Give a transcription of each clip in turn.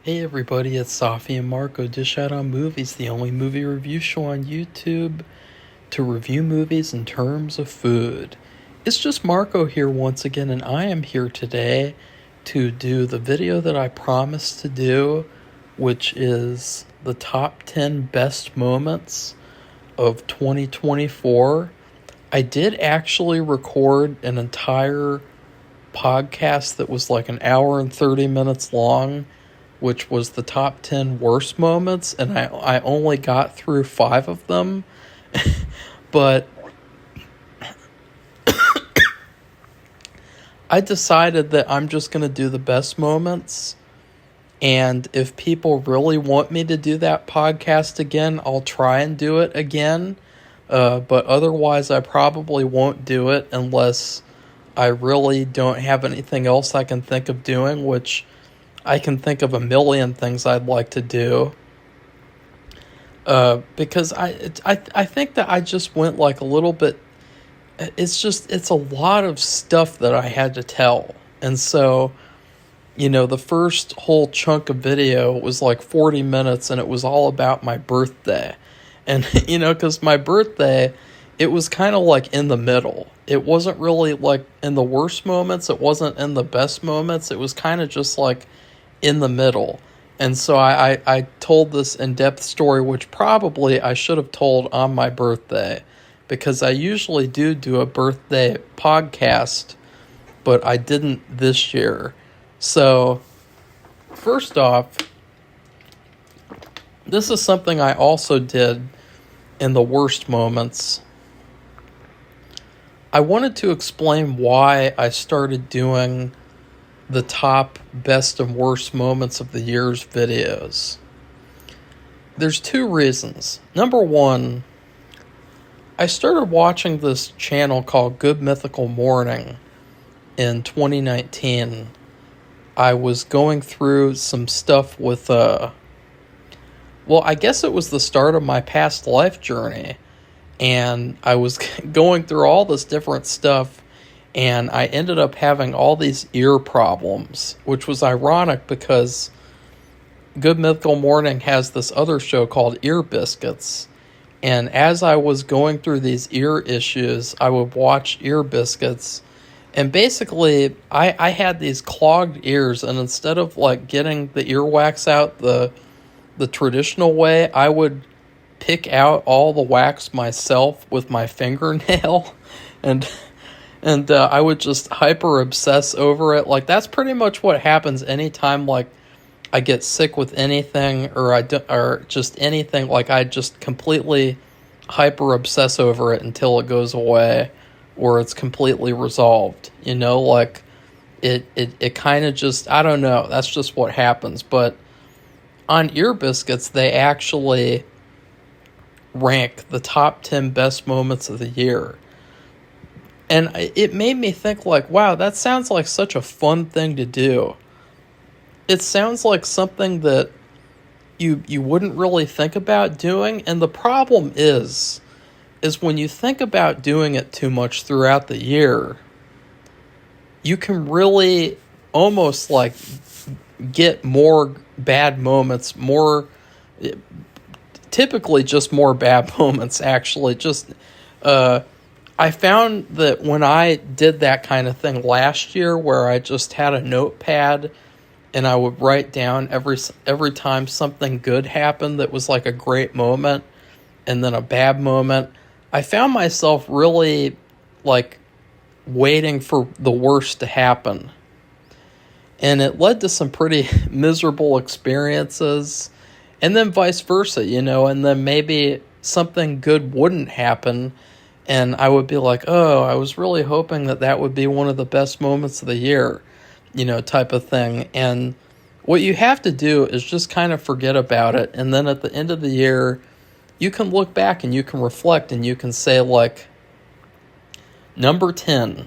Hey everybody, it's Safi and Marco Dish Out on Movies, the only movie review show on YouTube to review movies in terms of food. It's just Marco here once again, and I am here today to do the video that I promised to do, which is the top 10 best moments of 2024. I did actually record an entire podcast that was like an hour and 30 minutes long, which was the top 10 worst moments, and I only got through 5 of them. But I decided that I'm just going to do the best moments, and if people really want me to do that podcast again, I'll try and do it again. But otherwise, I probably won't do it unless I really don't have anything else I can think of doing, which I can think of a million things I'd like to do. Because I think that I just went like a little bit. It's a lot of stuff that I had to tell, and so the first whole chunk of video was like 40 minutes, and it was all about my birthday, and because my birthday, it was kind of like in the middle. It wasn't really like in the worst moments. It wasn't in the best moments. It was kind of just like in the middle. And so I told this in-depth story, which probably I should have told on my birthday, because I usually do a birthday podcast, but I didn't this year. So, first off, this is something I also did in the worst moments. I wanted to explain why I started doing the top best and worst moments of the year's videos. There's 2 reasons. Number 1, I started watching this channel called Good Mythical Morning in 2019. I was going through some stuff with, I guess it was the start of my past life journey, and I was going through all this different stuff, and I ended up having all these ear problems, which was ironic because Good Mythical Morning has this other show called Ear Biscuits. And as I was going through these ear issues, I would watch Ear Biscuits. And basically, I had these clogged ears, and instead of like getting the earwax out the traditional way, I would pick out all the wax myself with my fingernail. And I would just hyper obsess over it. Like, that's pretty much what happens anytime, like, I get sick with anything or just anything. Like, I just completely hyper obsess over it until it goes away or it's completely resolved. Like, it kind of just, I don't know. That's just what happens. But on Ear Biscuits, they actually rank the top 10 best moments of the year. And it made me think, like, wow, that sounds like such a fun thing to do. It sounds like something that you wouldn't really think about doing. And the problem is when you think about doing it too much throughout the year, you can really almost, like, get more bad moments, typically just more bad moments, actually. I found that when I did that kind of thing last year, where I just had a notepad and I would write down every time something good happened that was like a great moment and then a bad moment, I found myself really like waiting for the worst to happen. And it led to some pretty miserable experiences, and then vice versa, and then maybe something good wouldn't happen. And I would be like, oh, I was really hoping that would be one of the best moments of the year, type of thing. And what you have to do is just kind of forget about it. And then at the end of the year, you can look back and you can reflect and you can say, like, number 10.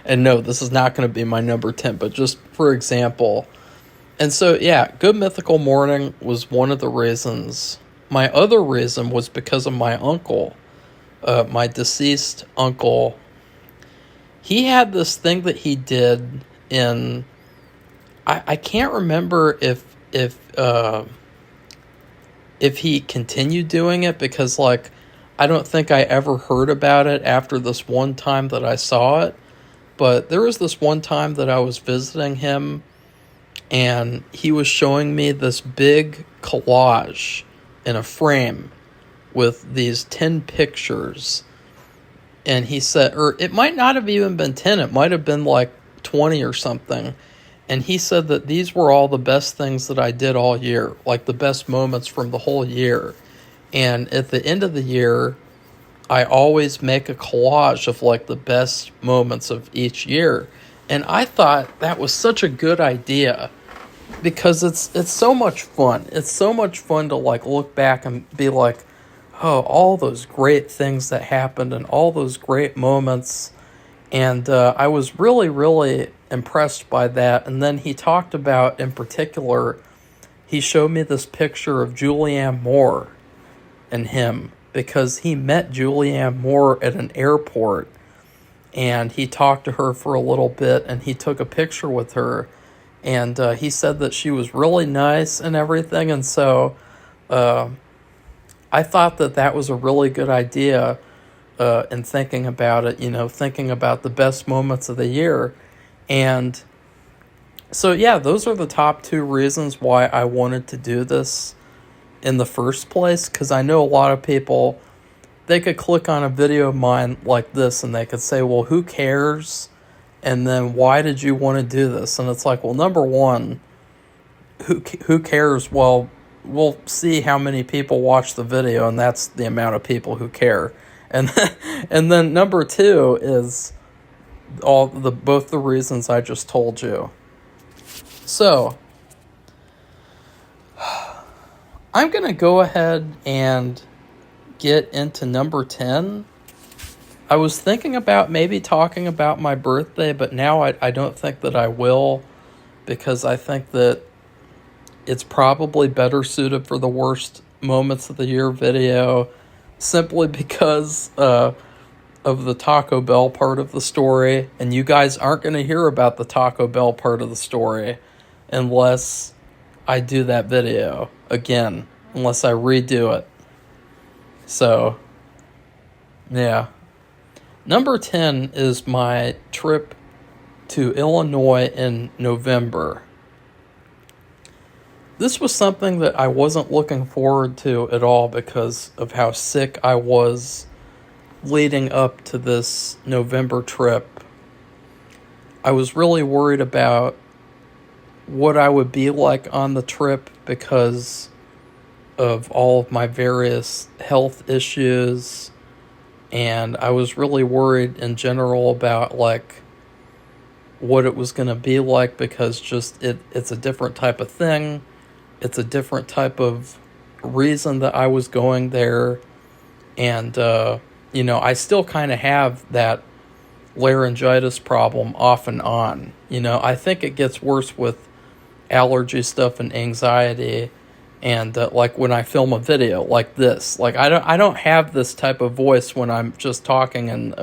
And no, this is not going to be my number 10, but just for example. And so, yeah, Good Mythical Morning was one of the reasons. My other reason was because of my uncle. My deceased uncle, he had this thing that he did in, I can't remember if he continued doing it, because like I don't think I ever heard about it after this one time that I saw it. But there was this one time that I was visiting him, and he was showing me this big collage in a frame with these 10 pictures. And he said, or it might not have even been 10, it might have been like 20 or something. And he said that these were all the best things that I did all year, like the best moments from the whole year. And at the end of the year, I always make a collage of like the best moments of each year. And I thought that was such a good idea, because it's so much fun. It's so much fun to like look back and be like, oh, all those great things that happened and all those great moments. And I was really, really impressed by that. And then he talked about, in particular, he showed me this picture of Julianne Moore and him, because he met Julianne Moore at an airport, and he talked to her for a little bit, and he took a picture with her, and he said that she was really nice and everything. And so I thought that that was a really good idea in thinking about it, thinking about the best moments of the year. And so, yeah, those are the top two reasons why I wanted to do this in the first place, because I know a lot of people, they could click on a video of mine like this and they could say, well, who cares? And then why did you want to do this? And it's like, well, number one, who cares? Well, we'll see how many people watch the video, and that's the amount of people who care. And and then number two is both the reasons I just told you. So I'm going to go ahead and get into number 10. I was thinking about maybe talking about my birthday, but now I don't think that I will, because I think that it's probably better suited for the worst moments of the year video, simply because of the Taco Bell part of the story. And you guys aren't going to hear about the Taco Bell part of the story unless I do that video again, unless I redo it. So, yeah. Number 10 is my trip to Illinois in November. This was something that I wasn't looking forward to at all, because of how sick I was leading up to this November trip. I was really worried about what I would be like on the trip because of all of my various health issues, and I was really worried in general about like what it was going to be like, because just it's a different type of thing. It's a different type of reason that I was going there. And I still kind of have that laryngitis problem off and on. I think it gets worse with allergy stuff and anxiety, and like when I film a video like this, like I don't have this type of voice when I'm just talking in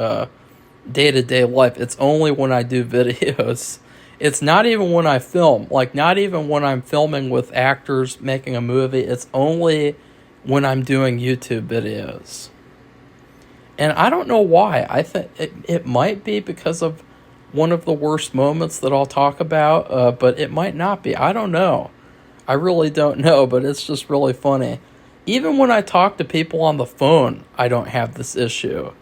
day-to-day life. It's only when I do videos. It's not even when I film, like not even when I'm filming with actors making a movie. It's only when I'm doing YouTube videos. And I don't know why. I think it might be because of one of the worst moments that I'll talk about, but it might not be. I don't know. I really don't know, but it's just really funny. Even when I talk to people on the phone, I don't have this issue.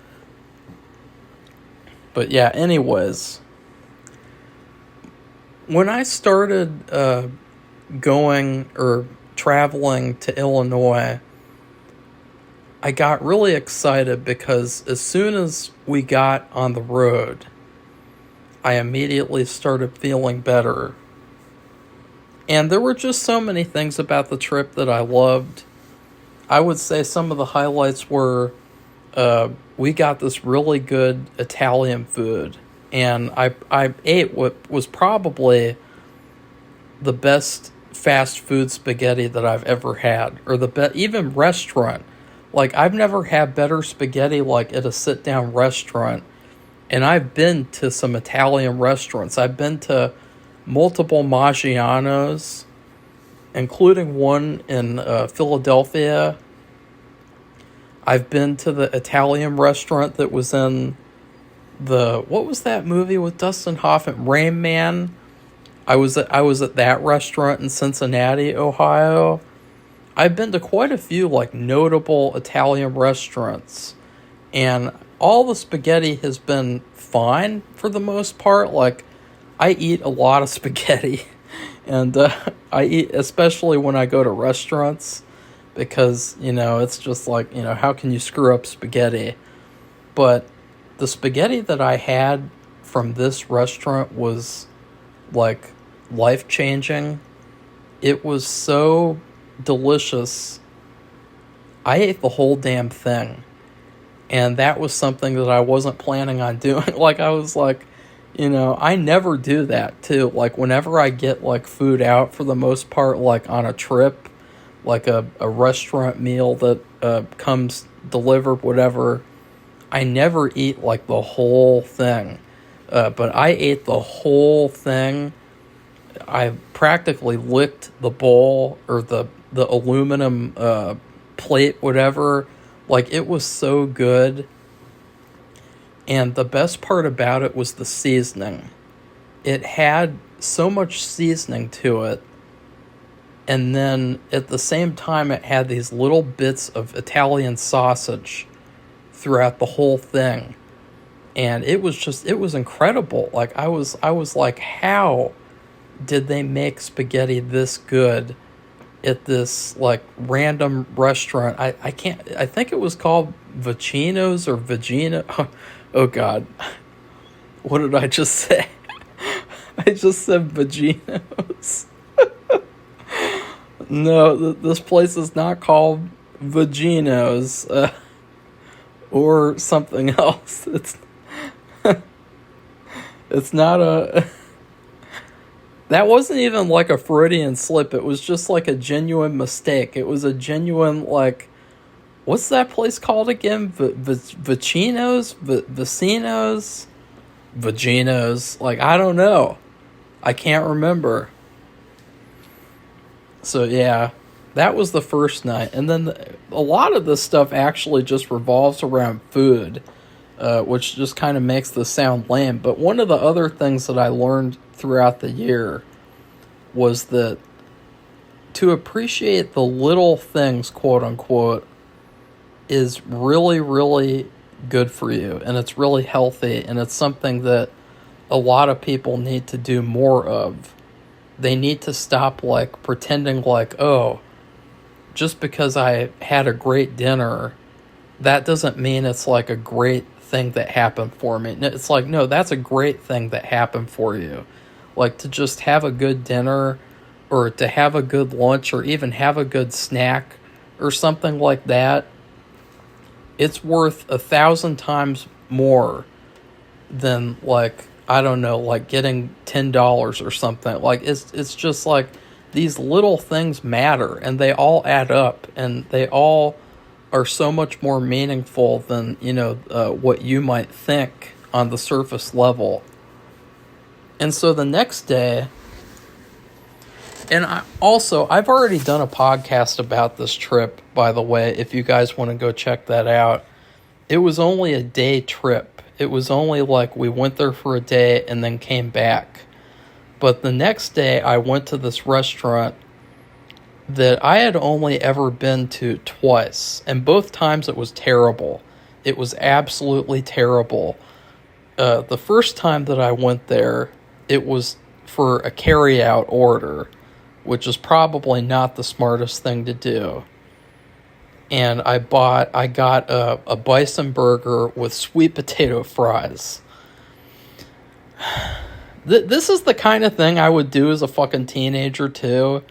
But yeah, anyways, when I started going or traveling to Illinois, I got really excited because as soon as we got on the road, I immediately started feeling better. And there were just so many things about the trip that I loved. I would say some of the highlights were we got this really good Italian food. And I ate what was probably the best fast food spaghetti that I've ever had. Or even restaurant. Like, I've never had better spaghetti like at a sit-down restaurant. And I've been to some Italian restaurants. I've been to multiple Maggianos, including one in Philadelphia. I've been to the Italian restaurant that was in what was that movie with Dustin Hoffman? Rain Man. I was at that restaurant in Cincinnati, Ohio. I've been to quite a few like notable Italian restaurants, and all the spaghetti has been fine for the most part. Like, I eat a lot of spaghetti, and I eat, especially when I go to restaurants, because, it's just like, how can you screw up spaghetti? But the spaghetti that I had from this restaurant was like life-changing. It was so delicious. I ate the whole damn thing. And that was something that I wasn't planning on doing. Like, I was like, I never do that too. Like, whenever I get like food out, for the most part, like on a trip, like a restaurant meal that comes delivered, whatever, I never eat like the whole thing. But I ate the whole thing. I practically licked the bowl, or the aluminum plate, whatever. Like, it was so good. And the best part about it was the seasoning. It had so much seasoning to it. And then at the same time, it had these little bits of Italian sausage throughout the whole thing. And it was incredible. Like, I was like, how did they make spaghetti this good at this like random restaurant? I think it was called Vicino's or Vagina. Oh God, what did I just say? I just said Vagino's. No, this place is not called Vagino's or something else. It's not a. That wasn't even like a Freudian slip. It was just like a genuine mistake. It was a genuine, like, what's that place called again? Vicinos? Vecinos? Vaginos? Like, I don't know. I can't remember. So, yeah, that was the first night. And then a lot of this stuff actually just revolves around food, which just kind of makes this sound lame. But one of the other things that I learned throughout the year was that to appreciate the little things, quote unquote, is really, really good for you, and it's really healthy, and it's something that a lot of people need to do more of. They need to stop like pretending like, oh, just because I had a great dinner, that doesn't mean it's like a great thing that happened for me. It's like, no, that's a great thing that happened for you. Like, to just have a good dinner, or to have a good lunch, or even have a good snack or something like that, it's worth 1,000 times more than, like, I don't know, like getting $10 or something. Like, it's just like, these little things matter, and they all add up, and they all are so much more meaningful than, what you might think on the surface level. And so the next day, and I've already done a podcast about this trip, by the way, if you guys want to go check that out. It was only a day trip. It was only like we went there for a day and then came back. But the next day I went to this restaurant that I had only ever been to twice, and both times it was terrible. It was absolutely terrible. The first time that I went there, it was for a carry-out order, which is probably not the smartest thing to do. And I got a bison burger with sweet potato fries. This is the kind of thing I would do as a fucking teenager too.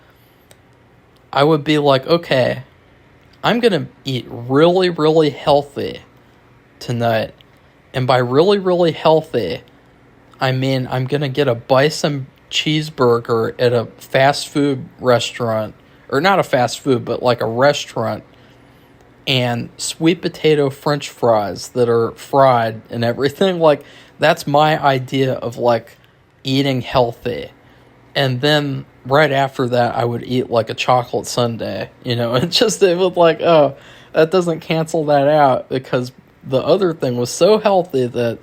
I would be like, okay, I'm gonna eat really, really healthy tonight. And by really, really healthy, I mean I'm gonna get a bison cheeseburger at a fast food restaurant, or not a fast food, but like a restaurant, and sweet potato french fries that are fried and everything. Like, that's my idea of like eating healthy. And then right after that, I would eat like a chocolate sundae. It would like, oh, that doesn't cancel that out because the other thing was so healthy that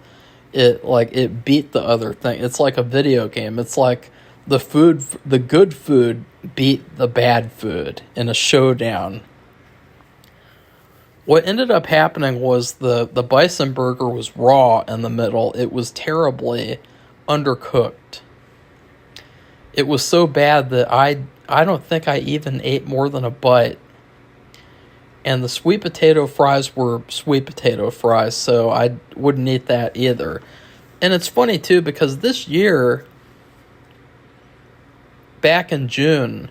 it beat the other thing. It's like a video game. It's like the good food beat the bad food in a showdown. What ended up happening was the bison burger was raw in the middle. It was terribly undercooked. It was so bad that I don't think I even ate more than a bite. And the sweet potato fries were sweet potato fries, so I wouldn't eat that either. And it's funny, too, because this year, back in June,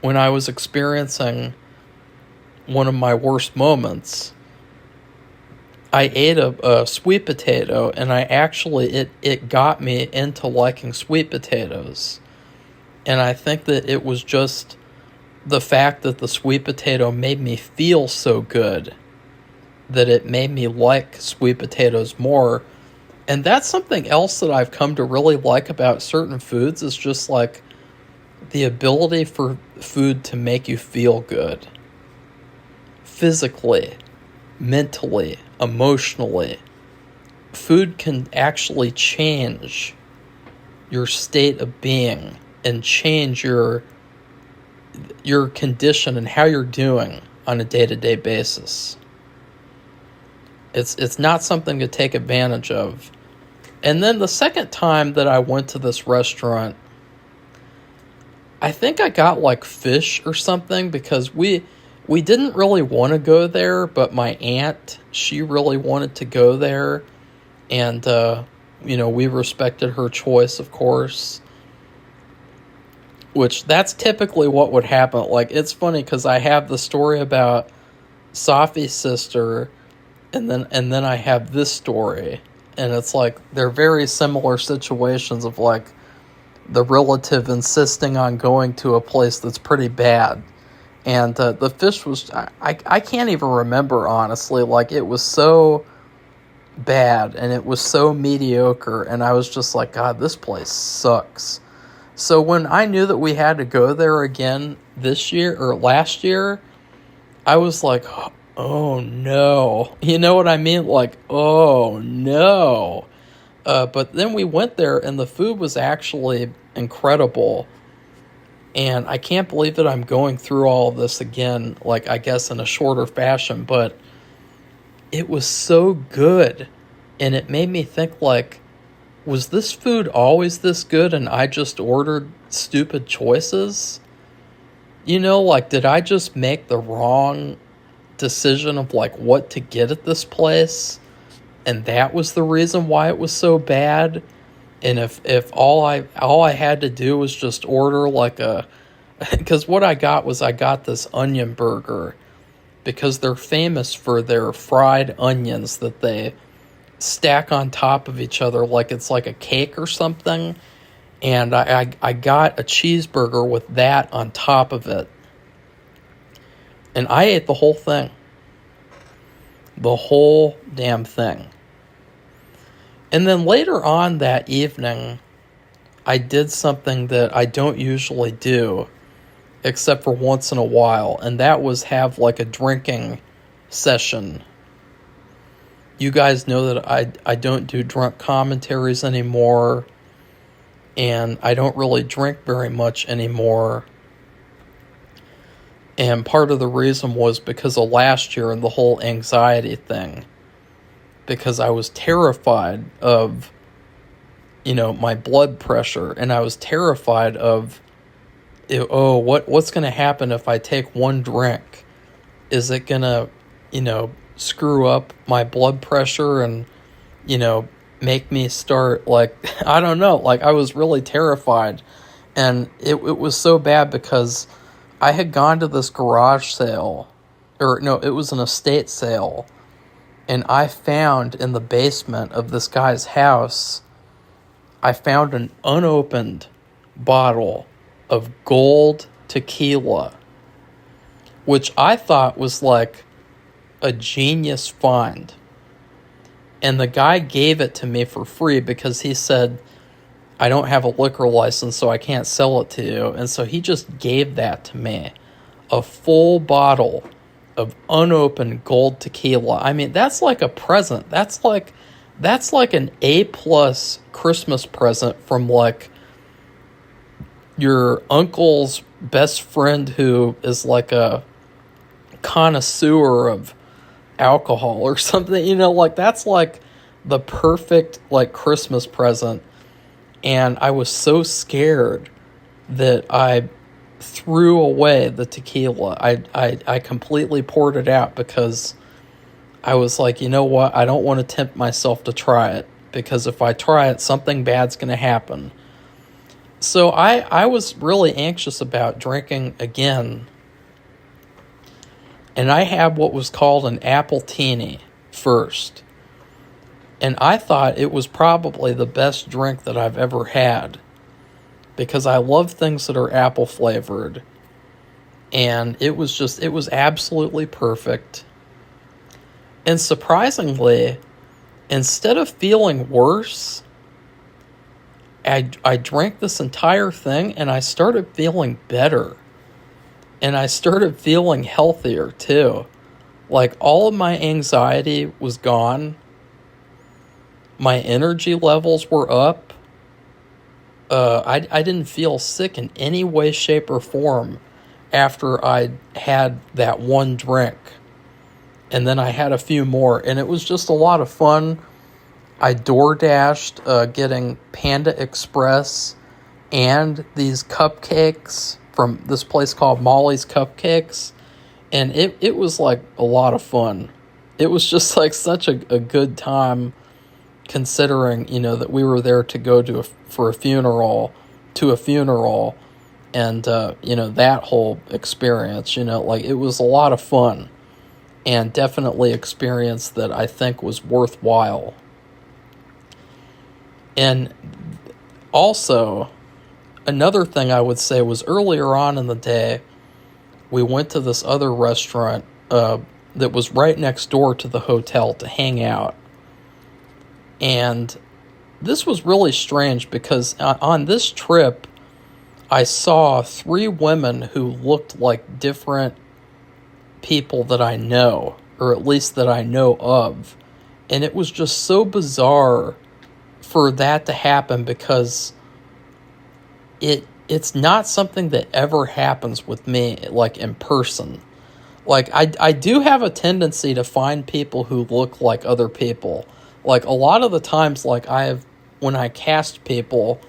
when I was experiencing one of my worst moments, I ate a sweet potato, and it got me into liking sweet potatoes. And I think that it was just the fact that the sweet potato made me feel so good that it made me like sweet potatoes more. And that's something else that I've come to really like about certain foods is just like the ability for food to make you feel good. Physically, mentally, emotionally. Food can actually change your state of being and change your condition and how you're doing on a day-to-day basis. It's not something to take advantage of. And then the second time that I went to this restaurant, I think I got like fish or something because we didn't really want to go there, but my aunt, she really wanted to go there. And, we respected her choice, of course. Which, that's typically what would happen. Like, it's funny because I have the story about Safi's sister, and then I have this story. And it's like, they're very similar situations of, like, the relative insisting on going to a place that's pretty bad. And the fish was, I can't even remember, honestly. Like, it was so bad, and it was so mediocre, and I was just like, God, this place sucks. So when I knew that we had to go there again this year, or last year, I was like, oh no. You know what I mean? Like, oh no. But then we went there, and the food was actually incredible. And I can't believe that I'm going through all of this again, like, I guess in a shorter fashion, but it was so good. And it made me think, like, was this food always this good and I just ordered stupid choices? Like, did I just make the wrong decision of, like, what to get at this place? And that was the reason why it was so bad? And if all I had to do was just order, like, because what I got this onion burger, because they're famous for their fried onions that they stack on top of each other like it's like a cake or something. And I got a cheeseburger with that on top of it. And I ate the whole thing. The whole damn thing. And then later on that evening, I did something that I don't usually do, except for once in a while, and that was have like a drinking session. You guys know that I don't do drunk commentaries anymore, and I don't really drink very much anymore. And part of the reason was because of last year and the whole anxiety thing. Because I was terrified of, my blood pressure, and I was terrified of, what's going to happen if I take one drink? Is it going to, screw up my blood pressure and, make me start, like, I don't know, like, I was really terrified. And it was so bad because I had gone to this garage sale, or no, it was an estate sale, and I found in the basement of this guy's house, I found an unopened bottle of gold tequila, which I thought was like a genius find. And the guy gave it to me for free because he said, I don't have a liquor license, so I can't sell it to you. And so he just gave that to me, a full bottle of unopened gold tequila. I mean, that's like a present. That's like an A+ Christmas present from like your uncle's best friend who is like a connoisseur of alcohol or something. Like that's like the perfect like Christmas present. And I was so scared that I threw away the tequila. I completely poured it out because I was like, you know what? I don't want to tempt myself to try it, because if I try it, something bad's going to happen. So I was really anxious about drinking again. And I had what was called an Appletini first. And I thought it was probably the best drink that I've ever had, because I love things that are apple flavored. And it was absolutely perfect. And surprisingly, instead of feeling worse, I drank this entire thing and I started feeling better. And I started feeling healthier too. Like all of my anxiety was gone. My energy levels were up. I didn't feel sick in any way, shape, or form after I had that one drink. And then I had a few more, and it was just a lot of fun. I DoorDashed getting Panda Express and these cupcakes from this place called Molly's Cupcakes. And it was like a lot of fun. It was just like such a good time, considering, that we were there to go to a funeral, and, that whole experience, like it was a lot of fun, and definitely experience that I think was worthwhile. And also, another thing I would say was earlier on in the day, we went to this other restaurant that was right next door to the hotel to hang out. And this was really strange because on this trip, I saw 3 women who looked like different people that I know, or at least that I know of. And it was just so bizarre for that to happen, because it's not something that ever happens with me, like in person. Like I do have a tendency to find people who look like other people. Like a lot of the times, like when I cast people,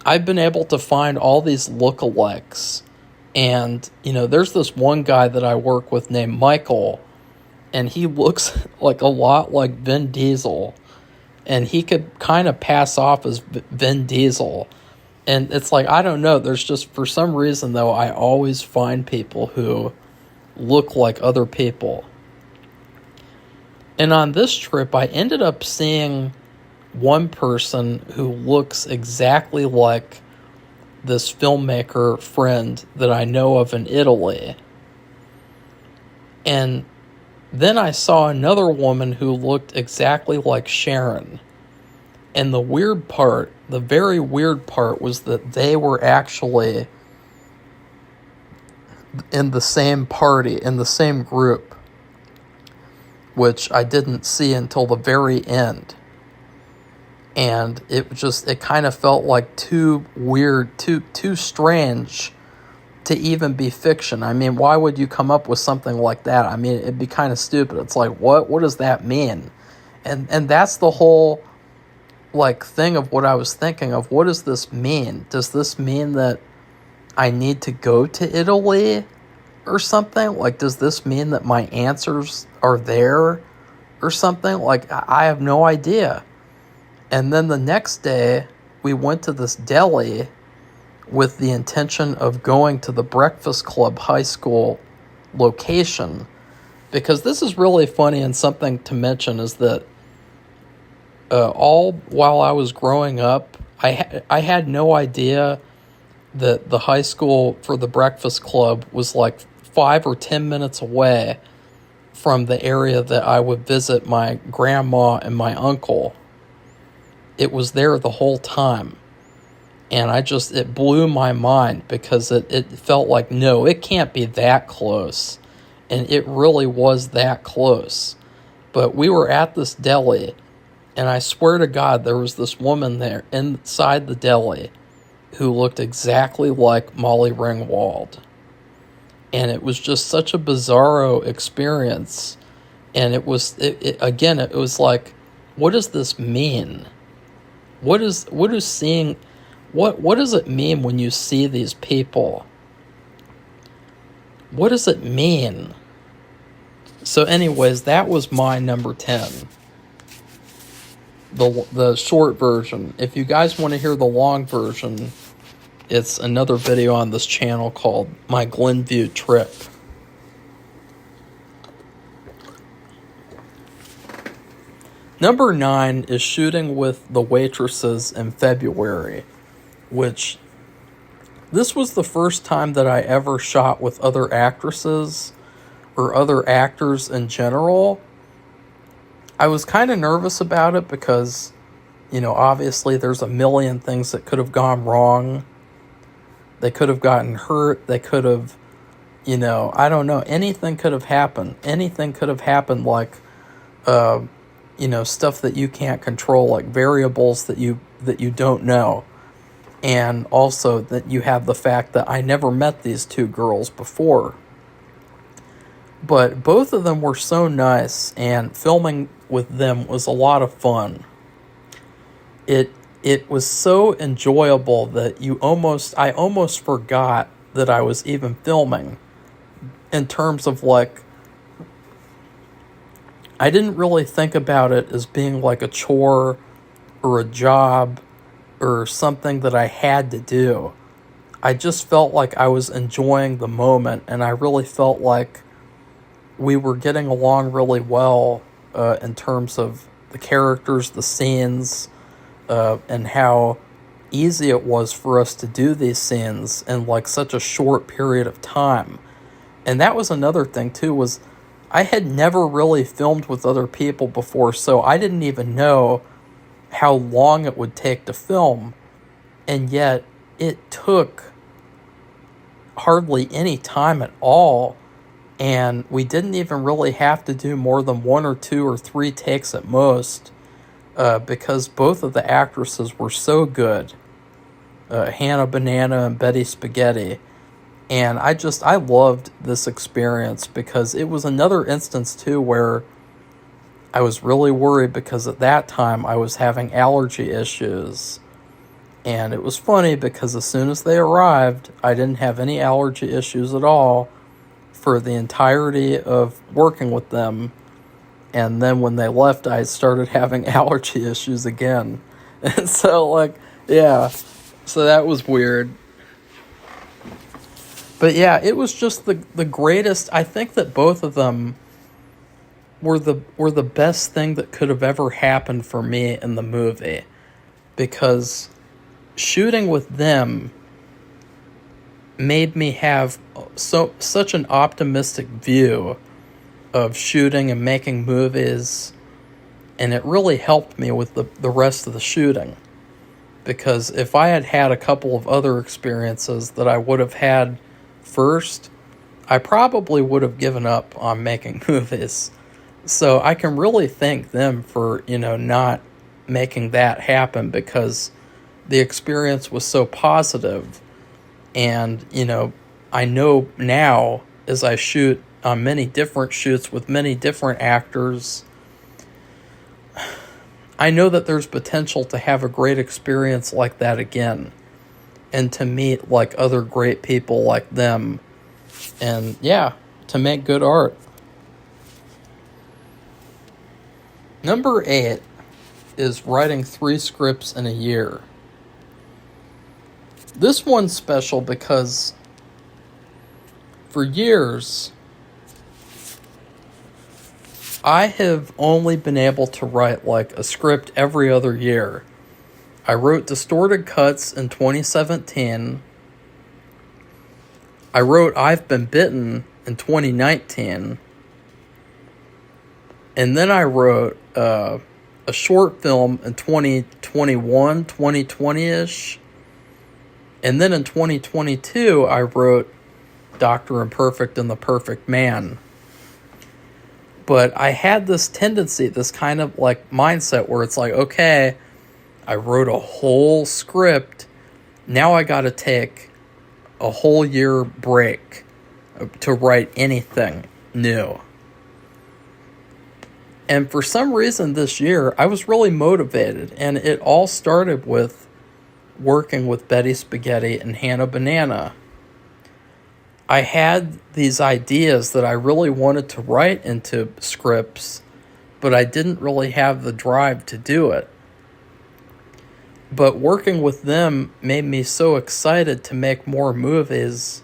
I've been able to find all these lookalikes. And, there's this one guy that I work with named Michael, and he looks like a lot like Vin Diesel. And he could kind of pass off as Vin Diesel. And it's like, I don't know, there's just, for some reason though, I always find people who look like other people. And on this trip, I ended up seeing one person who looks exactly like this filmmaker friend that I know of in Italy. And then I saw another woman who looked exactly like Sharon. And the very weird part was that they were actually in the same party, in the same group, which I didn't see until the very end. And it kind of felt like too weird, too strange to even be fiction. I mean, why would you come up with something like that? I mean, it'd be kind of stupid. It's like, what does that mean? And that's the whole like thing of what I was thinking of. What does this mean? Does this mean that I need to go to Italy or something? Like, does this mean that my answers are there or something? Like, I have no idea. And then the next day, we went to this deli with the intention of going to the Breakfast Club high school location. Because this is really funny, and something to mention is that all while I was growing up, I had no idea that the high school for the Breakfast Club was like 5 or 10 minutes away from the area that I would visit my grandma and my uncle. It was there the whole time. And it blew my mind because it felt like, no, it can't be that close. And it really was that close. But we were at this deli, and I swear to God, there was this woman there inside the deli who looked exactly like Molly Ringwald. And it was just such a bizarro experience. And it was like, what does this mean? What does it mean when you see these people? What does it mean? So anyways, that was my number 10. The short version. If you guys want to hear the long version, it's another video on this channel called My Glenview Trip. Number 9 is shooting with the waitresses in February, which this was the first time that I ever shot with other actresses or other actors in general. I was kind of nervous about it because, obviously there's a million things that could have gone wrong. They could have gotten hurt. They could have, I don't know. Anything could have happened. Anything could have happened, like, stuff that you can't control, like variables that you don't know. And also that you have the fact that I never met these two girls before. But both of them were so nice, and filming with them was a lot of fun. It was so enjoyable that I almost forgot that I was even filming, in terms of, like, I didn't really think about it as being like a chore or a job or something that I had to do. I just felt like I was enjoying the moment, and I really felt like we were getting along really well in terms of the characters, the scenes, and how easy it was for us to do these scenes in like such a short period of time. And that was another thing too, was I had never really filmed with other people before, so I didn't even know how long it would take to film, and yet it took hardly any time at all. And we didn't even really have to do more than 1 or 2 or 3 takes at most, because both of the actresses were so good, Hannah Banana and Betty Spaghetti. And I loved this experience, because it was another instance too where I was really worried, because at that time I was having allergy issues. And it was funny because as soon as they arrived, I didn't have any allergy issues at all for the entirety of working with them. And then when they left, I started having allergy issues again. And so, like, yeah, so that was weird. But yeah, it was just the greatest. I think that both of them were the best thing that could have ever happened for me in the movie, because shooting with them made me have such an optimistic view of shooting and making movies, and it really helped me with the rest of the shooting. Because if I had had a couple of other experiences that I would have had first, I probably would have given up on making movies. So I can really thank them for, not making that happen, because the experience was so positive. And, I know now, as I shoot on many different shoots with many different actors, I know that there's potential to have a great experience like that again, and to meet like other great people like them, and yeah, to make good art. Number 8 is writing 3 scripts in a year. This one's special because for years I have only been able to write like a script every other year. I wrote Distorted Cuts in 2017. I wrote I've Been Bitten in 2019. And then I wrote a short film in 2021, 2020-ish. And then in 2022, I wrote Dr. Imperfect and the Perfect Man. But I had this tendency, this kind of like mindset where it's like, okay, I wrote a whole script. Now I got to take a whole year break to write anything new. And for some reason this year, I was really motivated. And it all started with working with Betty Spaghetti and Hannah Banana. I had these ideas that I really wanted to write into scripts, but I didn't really have the drive to do it. But working with them made me so excited to make more movies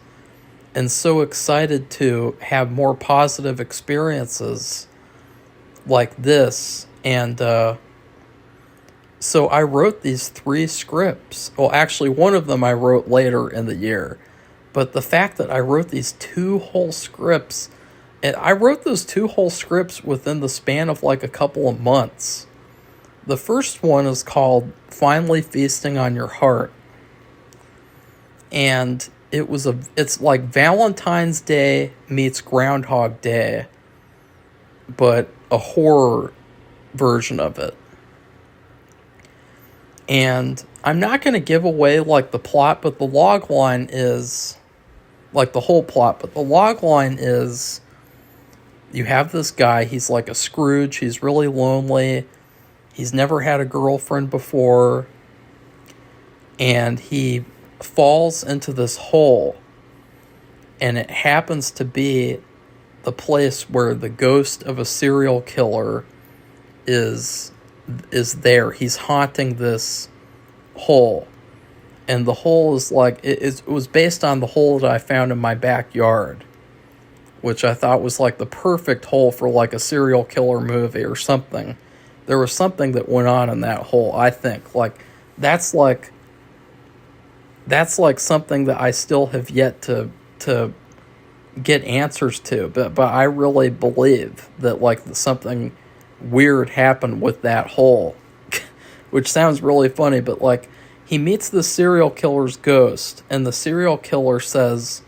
and so excited to have more positive experiences like this. And so I wrote these 3 scripts. Well, actually, one of them I wrote later in the year. But the fact that I wrote these 2 whole scripts, and I wrote those 2 whole scripts within the span of like a couple of months. The first one is called Finally Feasting on Your Heart. And it's like Valentine's Day meets Groundhog Day, but a horror version of it. And I'm not going to give away like the plot, but the log line is like the whole plot, but the log line is you have this guy, he's like a Scrooge, he's really lonely. He's never had a girlfriend before, and he falls into this hole, and it happens to be the place where the ghost of a serial killer is there. He's haunting this hole, and the hole is like, it was based on the hole that I found in my backyard, which I thought was like the perfect hole for like a serial killer movie or something. There was something that went on in that hole, I think. Like, that's like something that I still have yet to get answers to. But I really believe that, like, something weird happened with that hole. Which sounds really funny, but, like, he meets the serial killer's ghost, and the serial killer says,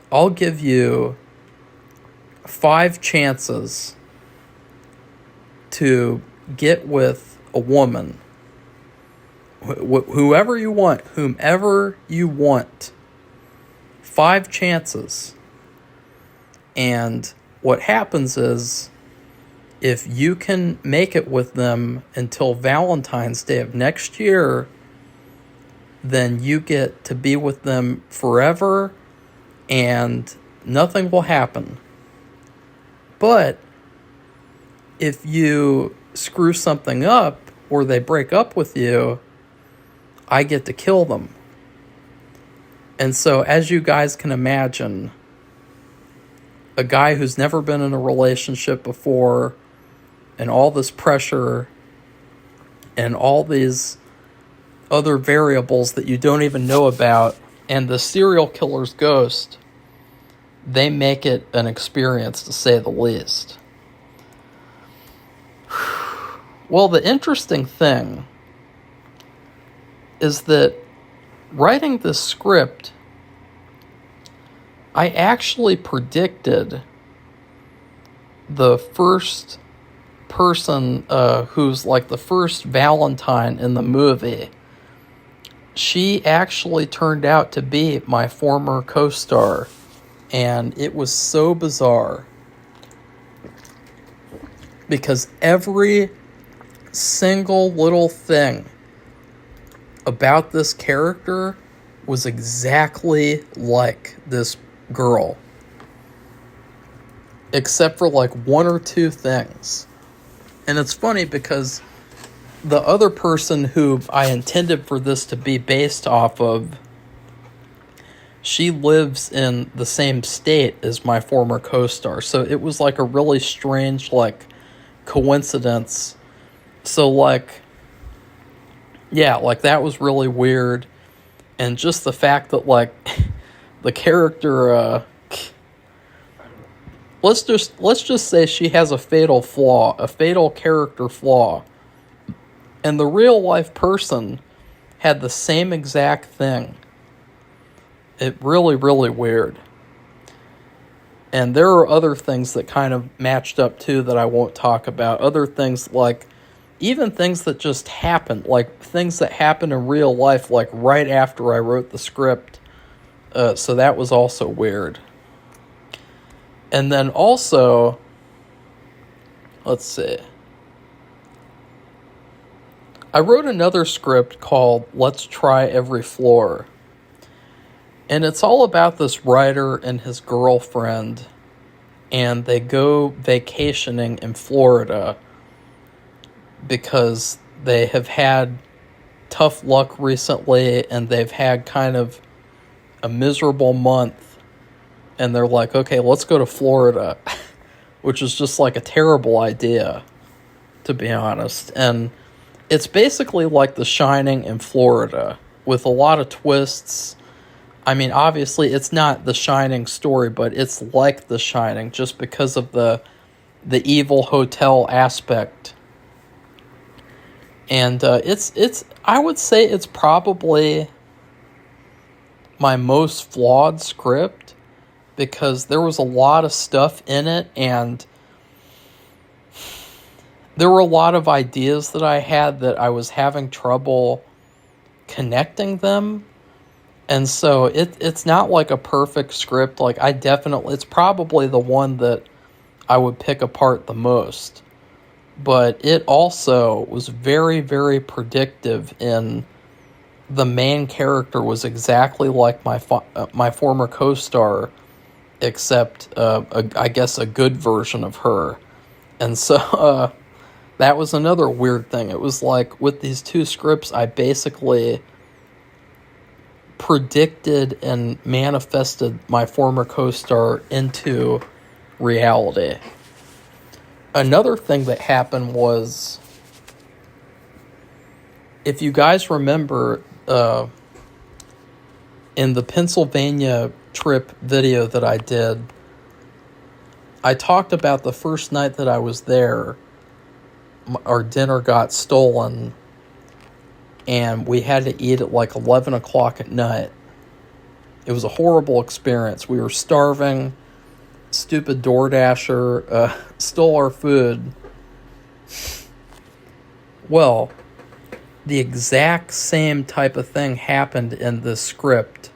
I'll give you 5 chances to get with a woman, whomever you want, 5 chances. And what happens is, if you can make it with them until Valentine's Day of next year, then you get to be with them forever and nothing will happen. But if you screw something up or they break up with you, I get to kill them. And so, as you guys can imagine, a guy who's never been in a relationship before, and all this pressure, and all these other variables that you don't even know about, and the serial killer's ghost, they make it an experience, to say the least. Well, the interesting thing is that writing this script, I actually predicted the first person who's like the first Valentine in the movie. She actually turned out to be my former co-star, and it was so bizarre because every single little thing about this character was exactly like this girl, except for like 1 or 2 things. And it's funny because the other person who I intended for this to be based off of, she lives in the same state as my former co-star. So it was like a really strange, like, coincidence. So, like, yeah, like, that was really weird. And just the fact that, like, the character, let's just say she has a fatal flaw, a fatal character flaw. And the real life person had the same exact thing. It really, really weird. And there are other things that kind of matched up too that I won't talk about. Other things like, even things that just happened, like things that happened in real life, like right after I wrote the script. So that was also weird. And then also, let's see. I wrote another script called Let's Try Every Floor. And it's all about this writer and his girlfriend, and they go vacationing in Florida because they have had tough luck recently, and they've had kind of a miserable month, and they're like, okay, let's go to Florida, which is just like a terrible idea, to be honest. And it's basically like The Shining in Florida, with a lot of twists. I mean, obviously, it's not The Shining story, but it's like The Shining just because of the evil hotel aspect. And it's I would say it's probably my most flawed script, because there was a lot of stuff in it, and there were a lot of ideas that I had that I was having trouble connecting them. And so it's not like a perfect script. Like, it's probably the one that I would pick apart the most. But it also was very, very predictive in the main character was exactly like my former co-star, except I guess a good version of her. And so that was another weird thing. It was like with these two scripts, I basically predicted and manifested my former co-star into reality. Another thing that happened was, if you guys remember, in the Pennsylvania trip video that I did, I talked about the first night that I was there, our dinner got stolen, and we had to eat at like 11 o'clock at night. It was a horrible experience. We were starving. Stupid DoorDasher stole our food. Well, the exact same type of thing happened in this script,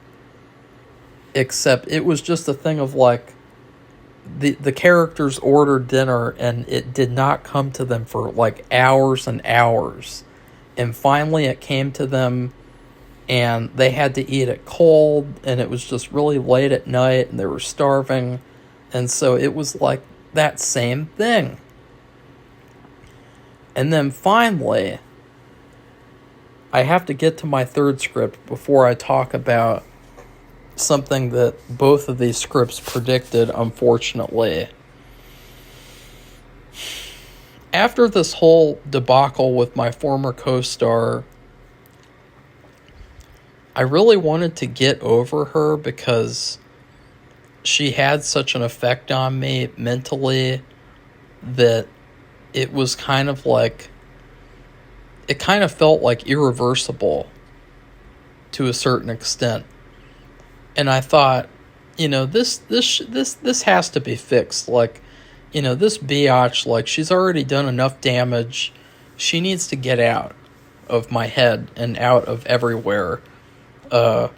except it was just a thing of like, the characters ordered dinner and it did not come to them for like hours and hours. And finally it came to them, and they had to eat it cold, and it was just really late at night, and they were starving. And so it was like that same thing. And then finally, I have to get to my third script before I talk about something that both of these scripts predicted, unfortunately. After this whole debacle with my former co-star, I really wanted to get over her because she had such an effect on me mentally that it was kind of like, it kind of felt like irreversible to a certain extent. And I thought, this has to be fixed. Like, this biatch, like, she's already done enough damage. She needs to get out of my head and out of everywhere. So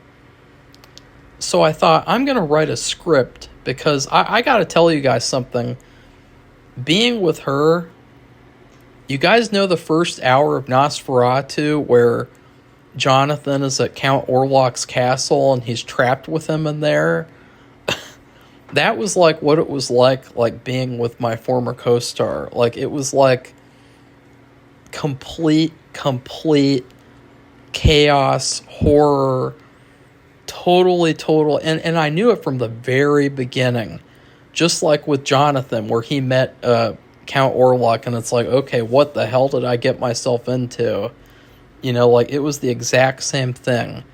I thought, I'm going to write a script, because I got to tell you guys something. Being with her, you guys know the first hour of Nosferatu where Jonathan is at Count Orlok's castle and he's trapped with him in there? That was like what it was like being with my former co-star. Like, it was like complete chaos, horror, total, and I knew it from the very beginning. Just like with Jonathan, where he met Count Orlok, and it's like, okay, what the hell did I get myself into? Like, it was the exact same thing.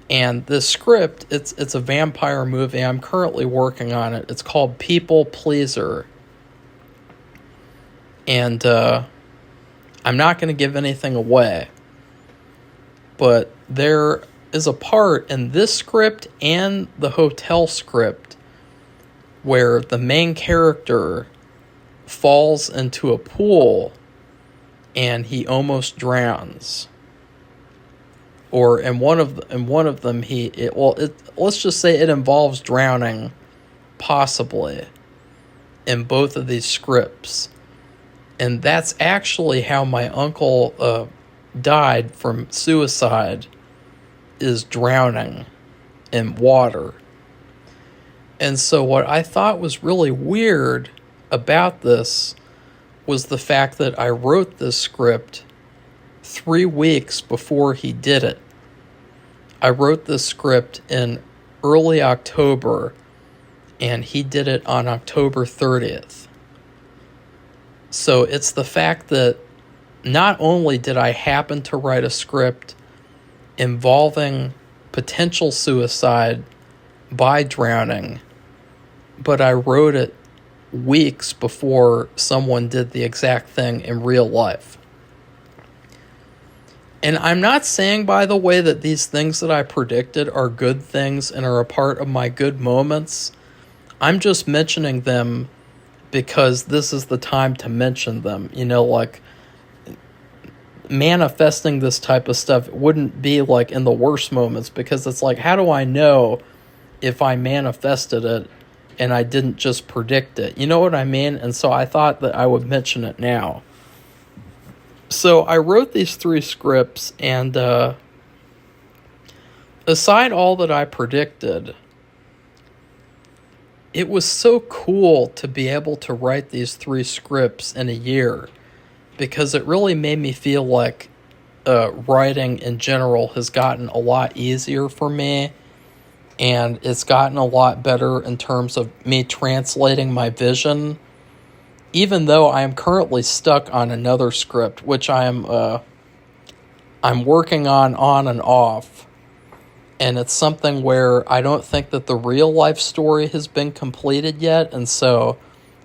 And this script, it's a vampire movie. I'm currently working on it. It's called People Pleaser. And I'm not going to give anything away. But there is a part in this script and the hotel script where the main character falls into a pool and he almost drowns. Or in one of them, let's just say it involves drowning, possibly, in both of these scripts. And that's actually how my uncle died from suicide, is drowning in water. And so what I thought was really weird about this was the fact that I wrote this script 3 weeks before he did it. I wrote this script in early October, and he did it on October 30th. So it's the fact that not only did I happen to write a script involving potential suicide by drowning, but I wrote it weeks before someone did the exact thing in real life. And I'm not saying, by the way, that these things that I predicted are good things and are a part of my good moments. I'm just mentioning them because this is the time to mention them. You know, like, manifesting this type of stuff wouldn't be like in the worst moments, because it's like, how do I know if I manifested it and I didn't just predict it? You know what I mean? And so I thought that I would mention it now. So I wrote these 3 scripts, and aside all that I predicted, it was so cool to be able to write these 3 scripts in a year, because it really made me feel like writing in general has gotten a lot easier for me, and it's gotten a lot better in terms of me translating my vision. Even though I am currently stuck on another script, which I'm working on and off, and it's something where I don't think that the real life story has been completed yet, and so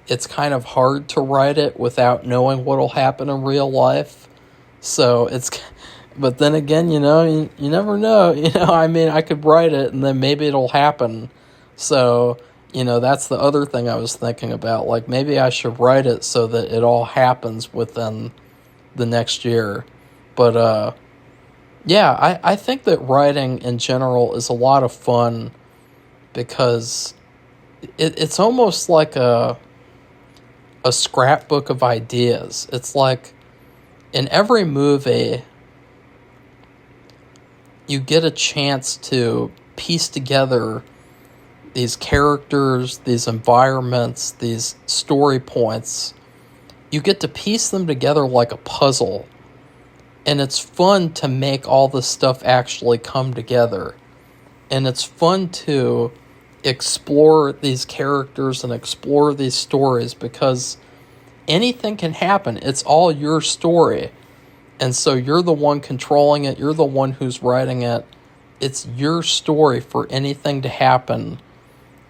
it's kind of hard to write it without knowing what'll happen in real life. So but then again, you know, you never know. You know, I mean, I could write it and then maybe it'll happen. So, you know, that's the other thing I was thinking about. Like, maybe I should write it so that it all happens within the next year. But, yeah, I think that writing in general is a lot of fun, because it's almost like a scrapbook of ideas. It's like, in every movie, you get a chance to piece together these characters, these environments, these story points. You get to piece them together like a puzzle. And it's fun to make all this stuff actually come together. And it's fun to explore these characters and explore these stories, because anything can happen. It's all your story. And so you're the one controlling it. You're the one who's writing it. It's your story for anything to happen.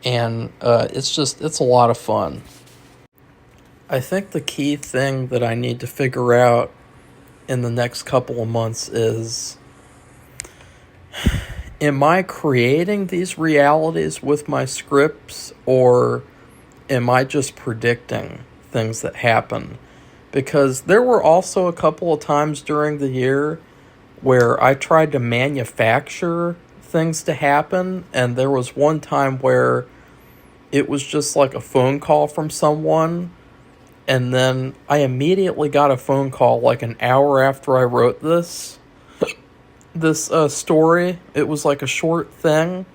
And it's a lot of fun. I think the key thing that I need to figure out in the next couple of months is, am I creating these realities with my scripts, or am I just predicting things that happen? Because there were also a couple of times during the year where I tried to manufacture things to happen, and there was one time where it was just like a phone call from someone, and then I immediately got a phone call like an hour after I wrote this story. It was like a short thing,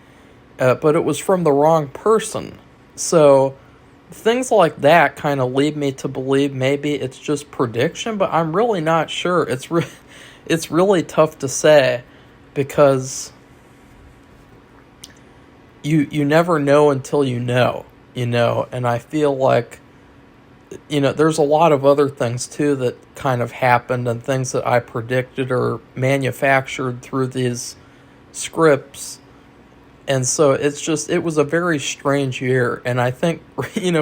but it was from the wrong person. So things like that kind of lead me to believe maybe it's just prediction, but I'm really not sure. It's really tough to say, because you never know until you know, and I feel like, there's a lot of other things too that kind of happened, and things that I predicted or manufactured through these scripts. And so it was a very strange year. And I think,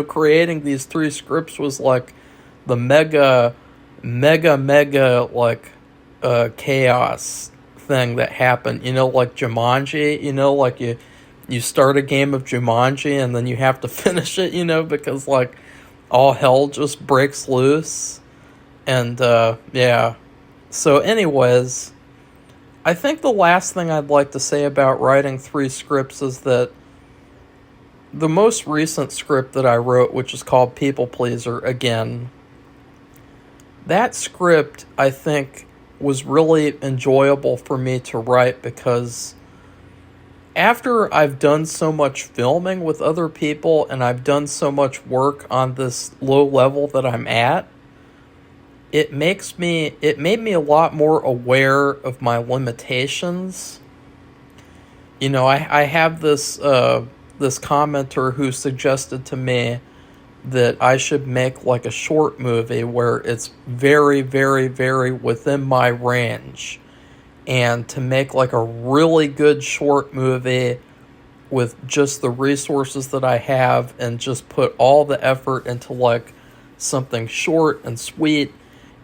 creating these 3 scripts was like the mega, like, chaos thing that happened, like Jumanji, like you start a game of Jumanji and then you have to finish it, because like all hell just breaks loose. And yeah. So anyways, I think the last thing I'd like to say about writing 3 scripts is that the most recent script that I wrote, which is called People Pleaser, again, that script, I think, was really enjoyable for me to write because after I've done so much filming with other people and I've done so much work on this low level that I'm at, it made me a lot more aware of my limitations. I have this commenter who suggested to me that I should make like a short movie where it's very, very, very within my range. And to make like a really good short movie with just the resources that I have and just put all the effort into like something short and sweet.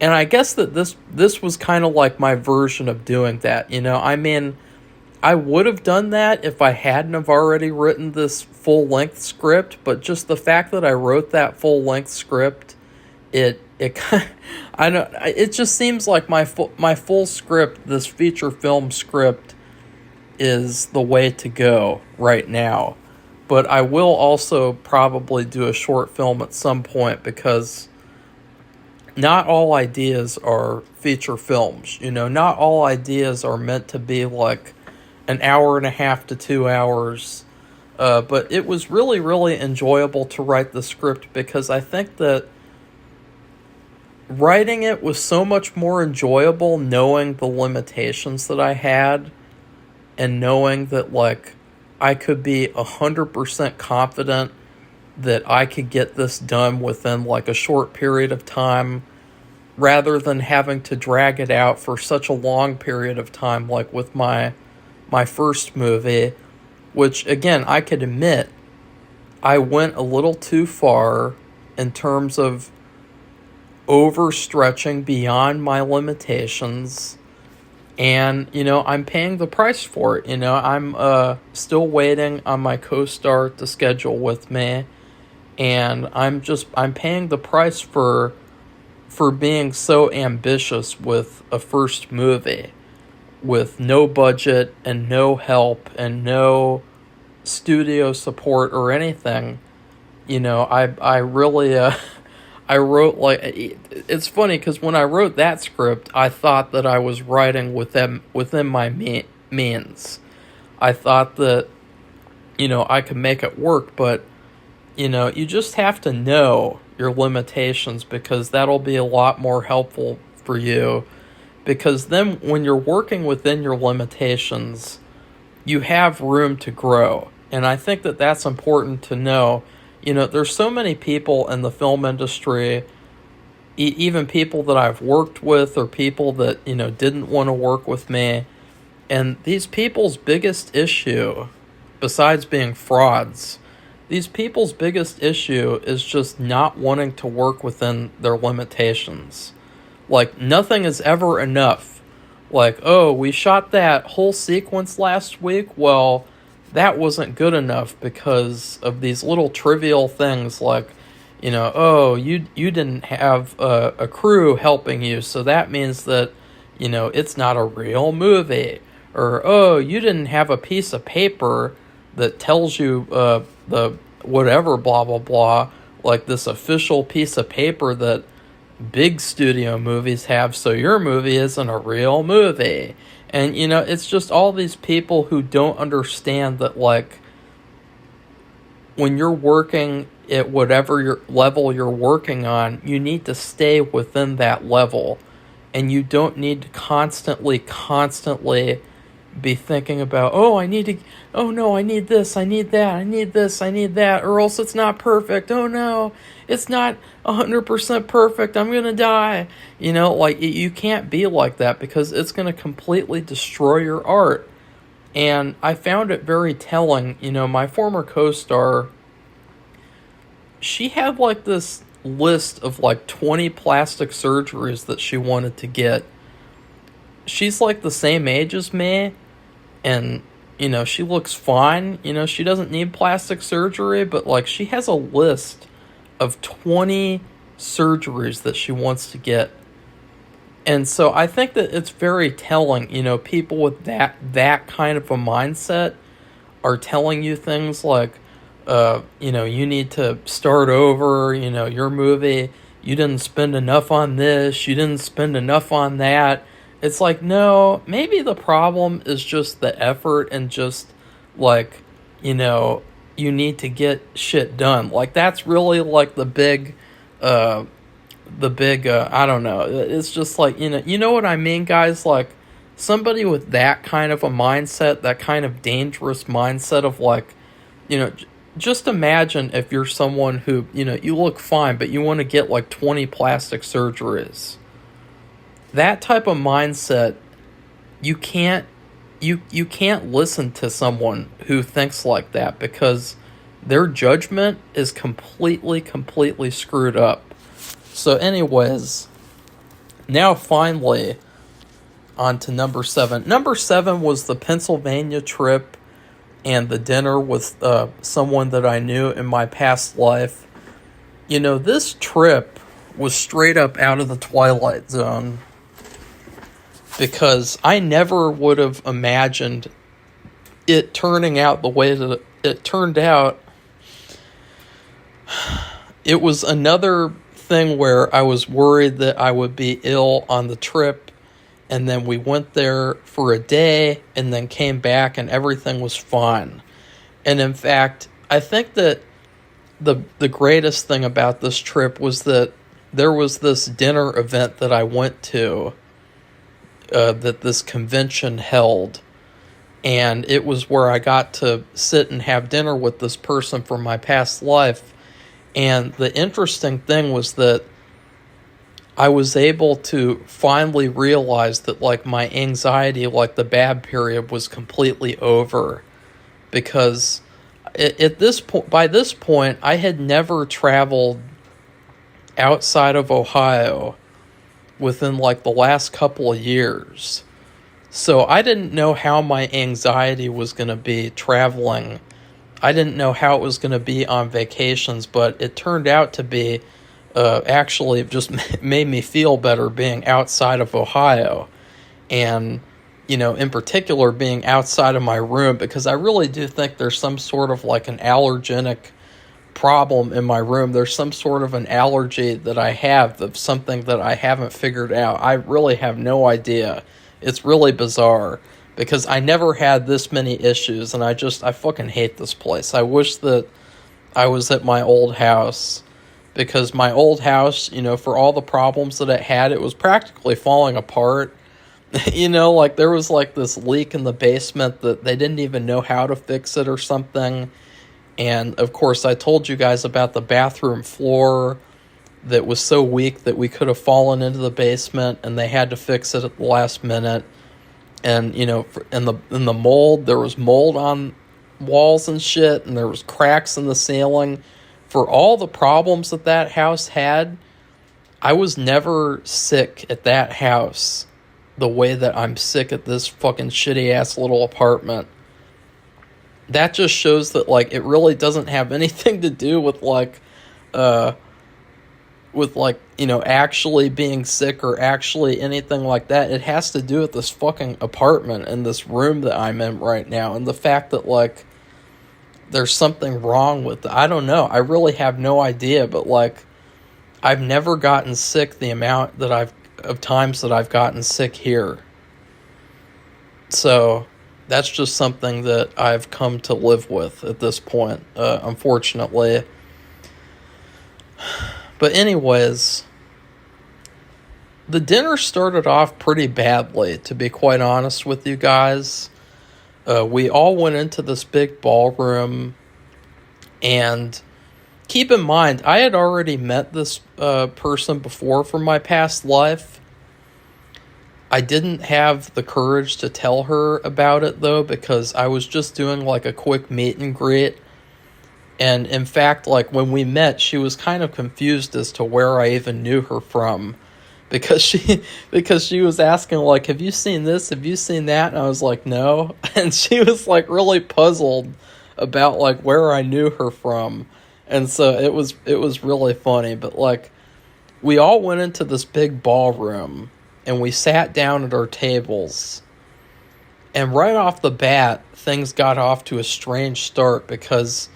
And I guess that this was kind of like my version of doing that. I mean, I would have done that if I hadn't have already written this full-length script, but just the fact that I wrote that full-length script, it just seems like my full script, this feature film script, is the way to go right now. But I will also probably do a short film at some point because not all ideas are feature films. Not all ideas are meant to be like an hour and a half to 2 hours. But it was really, really enjoyable to write the script because I think that writing it was so much more enjoyable knowing the limitations that I had and knowing that like I could be 100% confident that I could get this done within like a short period of time rather than having to drag it out for such a long period of time like with my first movie, which again I could admit I went a little too far in terms of overstretching beyond my limitations, and I'm paying the price for it. I'm still waiting on my co-star to schedule with me, and I'm paying the price for being so ambitious with a first movie with no budget and no help and no studio support or anything. I really I wrote like, it's funny because when I wrote that script, I thought that I was writing within my means. I thought that I could make it work, but you just have to know your limitations because that'll be a lot more helpful for you. Because then when you're working within your limitations, you have room to grow. And I think that that's important to know. There's so many people in the film industry, even people that I've worked with or people that, didn't want to work with me. And these people's biggest issue, besides being frauds, these people's biggest issue is just not wanting to work within their limitations. Like, nothing is ever enough. Like, oh, we shot that whole sequence last week. Well, that wasn't good enough because of these little trivial things like, oh, you didn't have a crew helping you, so that means that, it's not a real movie. Or, oh, you didn't have a piece of paper that tells you the whatever, blah, blah, blah, like this official piece of paper that big studio movies have, so your movie isn't a real movie. And, it's just all these people who don't understand that, like, when you're working at whatever level you're working on, you need to stay within that level. And you don't need to constantly be thinking about, oh, I need this, I need that, I need this, I need that, or else it's not perfect. Oh no, it's not 100% perfect, I'm gonna die. You can't be like that because it's gonna completely destroy your art. And I found it very telling. My former co-star, she had like this list of like 20 plastic surgeries that she wanted to get. she's like the same age as me, and she looks fine. She doesn't need plastic surgery, but like she has a list of 20 surgeries that she wants to get. And so I think that it's very telling. People with that kind of a mindset are telling you things like, you need to start over. Your movie, you didn't spend enough on this, you didn't spend enough on that. It's like, no, maybe the problem is just the effort and just like, you need to get shit done. Like that's really like the big I don't know. It's just like, you know what I mean, guys? Like somebody with that kind of a mindset, that kind of dangerous mindset of like, just imagine if you're someone who, you look fine, but you want to get like 20 plastic surgeries. That type of mindset, you can't you can't listen to someone who thinks like that, because their judgment is completely screwed up. So anyways, now finally on to number 7. Number 7 was the Pennsylvania trip and the dinner with someone that I knew in my past life. This trip was straight up out of the Twilight Zone, because I never would have imagined it turning out the way that it turned out. It was another thing where I was worried that I would be ill on the trip, and then we went there for a day and then came back and everything was fine. And in fact, I think that the greatest thing about this trip was that there was this dinner event that I went to, that this convention held, and it was where I got to sit and have dinner with this person from my past life. And the interesting thing was that I was able to finally realize that like my anxiety, like the bad period, was completely over, because by this point I had never traveled outside of Ohio within like the last couple of years. So I didn't know how my anxiety was going to be traveling. I didn't know how it was going to be on vacations, but it turned out to be actually it just made me feel better being outside of Ohio. And, in particular being outside of my room, because I really do think there's some sort of like an allergenic problem in my room. There's some sort of an allergy that I have, of something that I haven't figured out. I really have no idea. It's really bizarre, because I never had this many issues, and I fucking hate this place. I wish that I was at my old house, because my old house, for all the problems that it had, it was practically falling apart. Like there was like this leak in the basement that they didn't even know how to fix it or something. And of course I told you guys about the bathroom floor that was so weak that we could have fallen into the basement, and they had to fix it at the last minute. And in the mold, there was mold on walls and shit, and there was cracks in the ceiling. For all the problems that house had, I was never sick at that house the way that I'm sick at this fucking shitty ass little apartment. That just shows that like it really doesn't have anything to do with actually being sick or actually anything like that. It has to do with this fucking apartment and this room that I'm in right now, and the fact that like there's something wrong with it. I don't know. I really have no idea, but like I've never gotten sick the amount of times that I've gotten sick here. So that's just something that I've come to live with at this point, unfortunately. But anyways, the dinner started off pretty badly, to be quite honest with you guys. We all went into this big ballroom, and keep in mind, I had already met this person before from my past life. I didn't have the courage to tell her about it, though, because I was just doing like a quick meet and greet. And in fact, like when we met, she was kind of confused as to where I even knew her from, because she was asking, like, have you seen this? Have you seen that? And I was like, no. And she was like really puzzled about like where I knew her from. And so it was really funny. But like, we all went into this big ballroom and we sat down at our tables. And right off the bat, things got off to a strange start because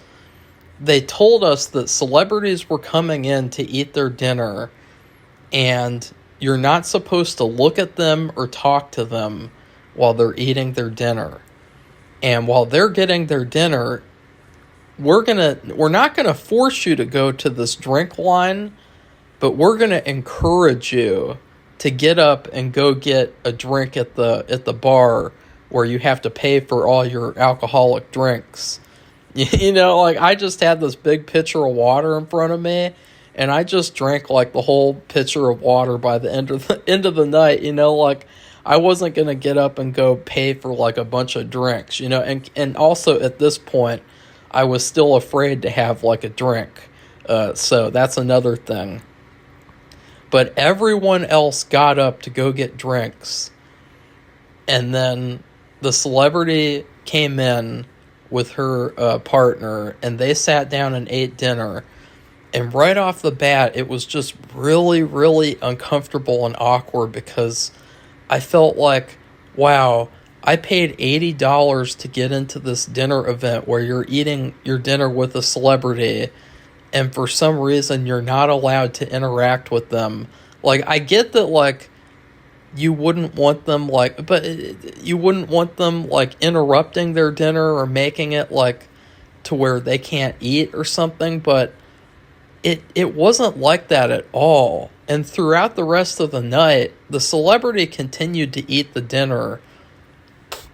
they told us that celebrities were coming in to eat their dinner, and you're not supposed to look at them or talk to them while they're eating their dinner. And while they're getting their dinner, we're not gonna force you to go to this drink line, but we're gonna encourage you to get up and go get a drink at the bar where you have to pay for all your alcoholic drinks. You know, like, I just had this big pitcher of water in front of me, and I just drank like the whole pitcher of water by the end of the night. You know, like, I wasn't gonna get up and go pay for like a bunch of drinks. You know, and also at this point, I was still afraid to have like a drink. So that's another thing. But everyone else got up to go get drinks, and then the celebrity came in with her partner, and they sat down and ate dinner. And right off the bat, it was just really, really uncomfortable and awkward because I felt like, wow, I paid $80 to get into this dinner event where you're eating your dinner with a celebrity, and for some reason you're not allowed to interact with them. Like, I get that, like, you wouldn't want them, like, but you wouldn't want them, like, interrupting their dinner or making it, like, to where they can't eat or something, but it wasn't like that at all. And throughout the rest of the night, the celebrity continued to eat the dinner,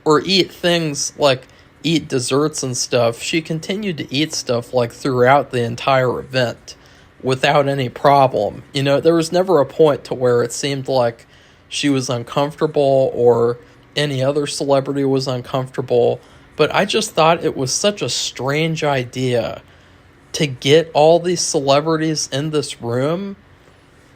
or eat things, like, eat desserts and stuff. She continued to eat stuff, like, throughout the entire event without any problem. You know, there was never a point to where it seemed like she was uncomfortable or any other celebrity was uncomfortable. But I just thought it was such a strange idea to get all these celebrities in this room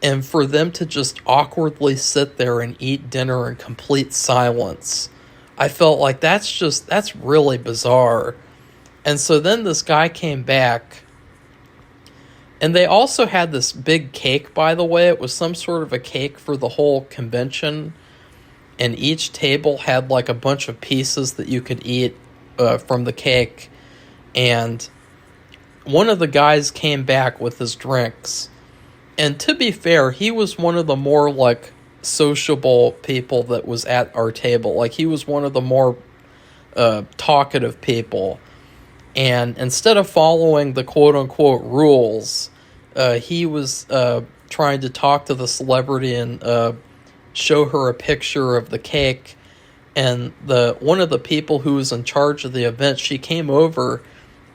and for them to just awkwardly sit there and eat dinner in complete silence. I felt like that's really bizarre. And so then this guy came back, and they also had this big cake, by the way. It was some sort of a cake for the whole convention, and each table had like a bunch of pieces that you could eat from the cake. And one of the guys came back with his drinks, and to be fair, he was one of the more like sociable people that was at our table. Like, he was one of the more talkative people. And instead of following the quote-unquote rules, he was trying to talk to the celebrity and show her a picture of the cake. And one of the people who was in charge of the event, she came over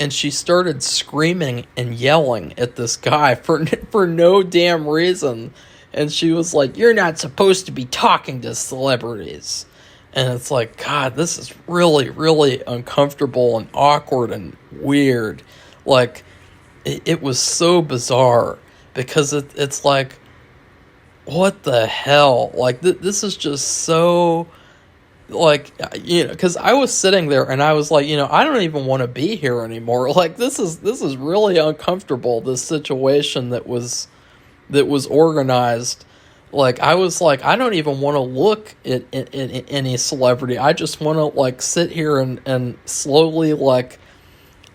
and she started screaming and yelling at this guy for no damn reason. And she was like, "You're not supposed to be talking to celebrities." And it's like, God, this is really, really uncomfortable and awkward and weird. Like, it was so bizarre because it's like, what the hell? Like, this is just so, like, you know, because I was sitting there and I was like, you know, I don't even want to be here anymore. Like, this is really uncomfortable, this situation that was organized. Like, I was like, I don't even want to look at any celebrity. I just want to, like, sit here and slowly, like,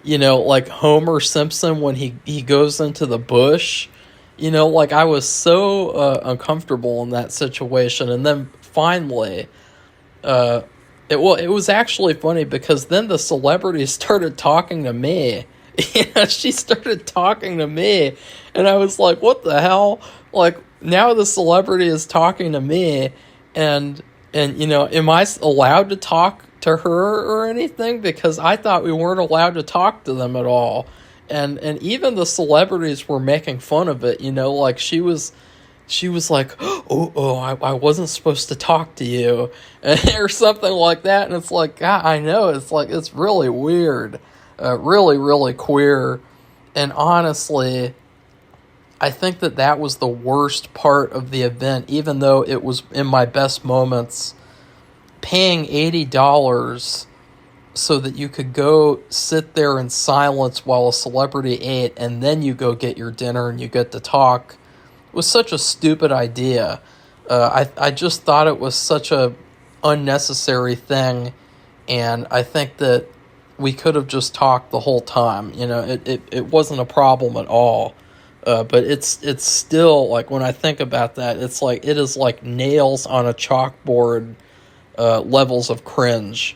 you know, like Homer Simpson when he goes into the bush. You know, like, I was so uncomfortable in that situation. And then finally, it was actually funny because then the celebrity started talking to me. Yeah, she started talking to me. And I was like, what the hell? Like, now the celebrity is talking to me, and you know, am I allowed to talk to her or anything? Because I thought we weren't allowed to talk to them at all. And even the celebrities were making fun of it, you know, like she was like, I wasn't supposed to talk to you, or something like that. And it's like, God, I know, it's like, it's really weird, really, really queer. And honestly, I think that that was the worst part of the event, even though it was in my best moments. Paying $80 so that you could go sit there in silence while a celebrity ate, and then you go get your dinner and you get to talk, was such a stupid idea. I just thought it was such a unnecessary thing, and I think that we could have just talked the whole time. It wasn't a problem at all. But it's still, like, when I think about that, it's like it is like nails on a chalkboard levels of cringe.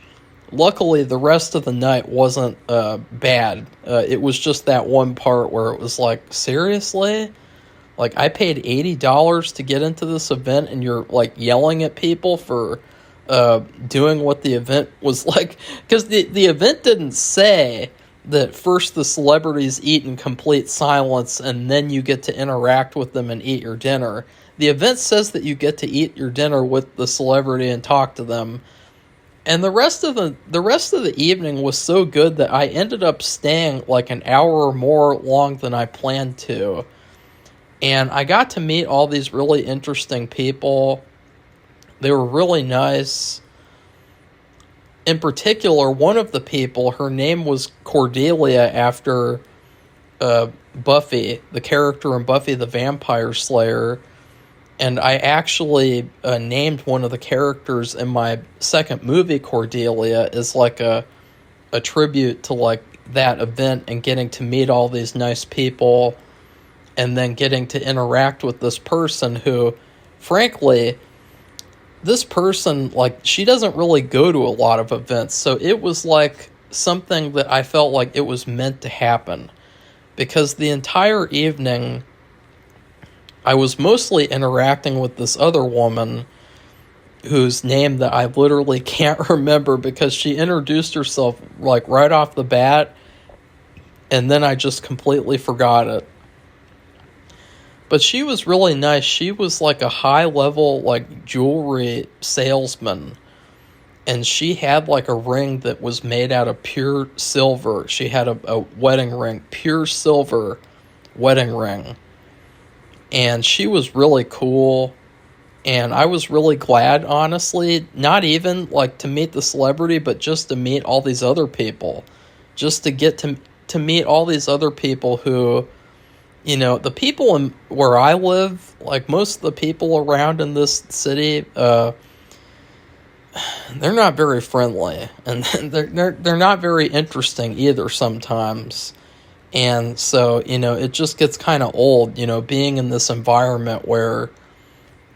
Luckily, the rest of the night wasn't bad. It was just that one part where it was like, seriously? Like, I paid $80 to get into this event, and you're, like, yelling at people for doing what the event was like? Because the event didn't say that first the celebrities eat in complete silence, and then you get to interact with them and eat your dinner. The event says that you get to eat your dinner with the celebrity and talk to them. And the rest of the evening was so good that I ended up staying like an hour or more long than I planned to. And I got to meet all these really interesting people. They were really nice. In particular, one of the people, her name was Cordelia, after Buffy, the character in Buffy the Vampire Slayer. And I actually named one of the characters in my second movie Cordelia as like a tribute to like that event, and getting to meet all these nice people, and then getting to interact with this person who, frankly, this person, like, she doesn't really go to a lot of events. So it was like something that I felt like it was meant to happen, because the entire evening I was mostly interacting with this other woman whose name that I literally can't remember, because she introduced herself like right off the bat, and then I just completely forgot it. But she was really nice. She was like a high-level like jewelry salesman, and she had like a ring that was made out of pure silver. She had a wedding ring, pure silver wedding ring. And she was really cool, and I was really glad, honestly, not even like to meet the celebrity, but just to meet all these other people. Just to get to meet all these other people who, the people where I live, like most of the people around in this city, they're not very friendly, and they're not very interesting either sometimes. And so, it just gets kind of old, being in this environment where,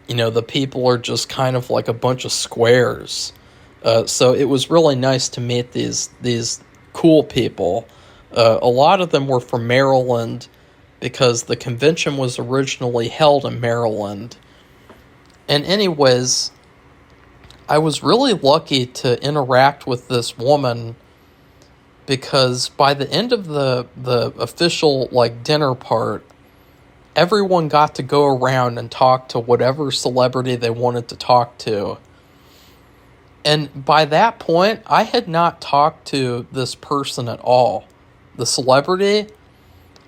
the people are just kind of like a bunch of squares. So it was really nice to meet these cool people. A lot of them were from Maryland, because the convention was originally held in Maryland. And anyways, I was really lucky to interact with this woman, because by the end of the official like dinner part, everyone got to go around and talk to whatever celebrity they wanted to talk to. And by that point, I had not talked to this person at all. The celebrity,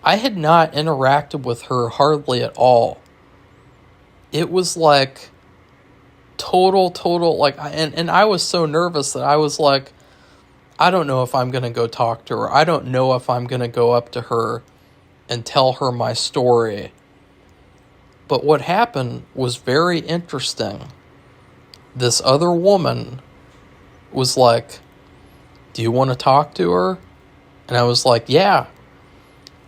I had not interacted with her hardly at all. It was like total, like, and I was so nervous that I was like, I don't know if I'm going to go talk to her. I don't know if I'm going to go up to her and tell her my story. But what happened was very interesting. This other woman was like, do you want to talk to her? And I was like, yeah.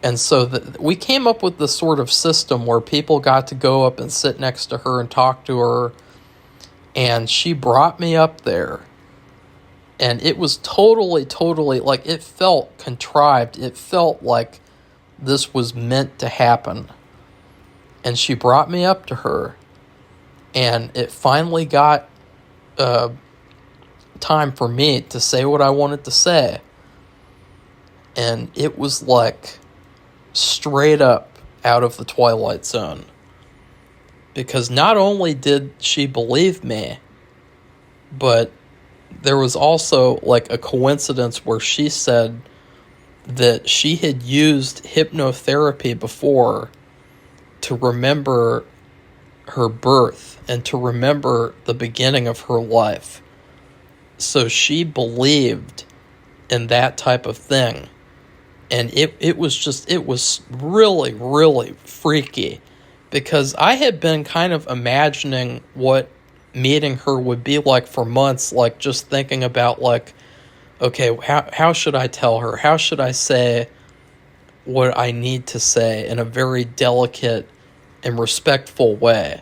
And so we came up with this sort of system where people got to go up and sit next to her and talk to her. And she brought me up there. And it was totally, like, it felt contrived. It felt like this was meant to happen. And she brought me up to her. And it finally got time for me to say what I wanted to say. And it was like straight up out of the Twilight Zone. Because not only did she believe me, but there was also like a coincidence where she said that she had used hypnotherapy before, to remember her birth and to remember the beginning of her life. So she believed in that type of thing. And it was really, really freaky, because I had been kind of imagining what meeting her would be like for months, like just thinking about like, okay, how should I tell her? How should I say what I need to say in a very delicate and respectful way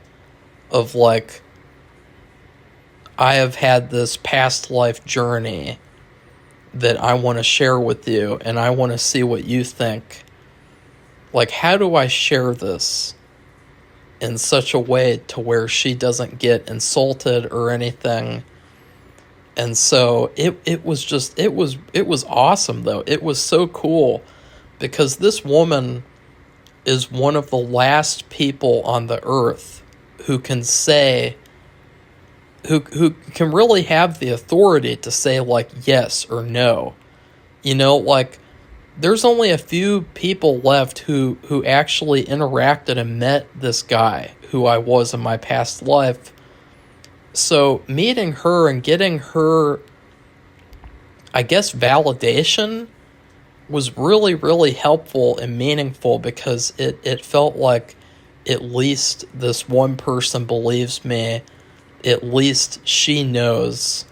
of like, I have had this past life journey that I want to share with you, and I want to see what you think. Like, how do I share this in such a way to where she doesn't get insulted or anything? And so it was awesome though. It was so cool, because this woman is one of the last people on the earth who can say, who can really have the authority to say like yes or no. You know, like there's only a few people left who actually interacted and met this guy who I was in my past life. So meeting her and getting her, I guess, validation was really, really helpful and meaningful, because it felt like at least this one person believes me. At least she knows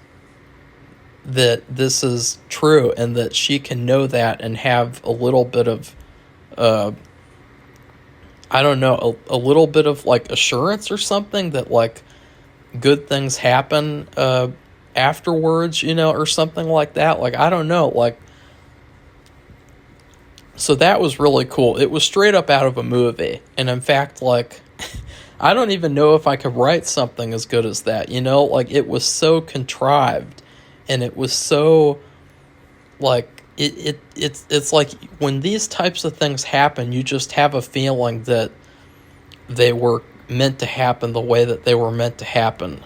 that this is true, and that she can know that and have a little bit of, I don't know, a little bit of like assurance or something that like good things happen afterwards, you know, or something like that. Like, I don't know, like, so that was really cool. It was straight up out of a movie. And in fact, like, I don't even know if I could write something as good as that, you know? Like, it was so contrived, and it was so, like, it's like when these types of things happen, you just have a feeling that they were meant to happen the way that they were meant to happen.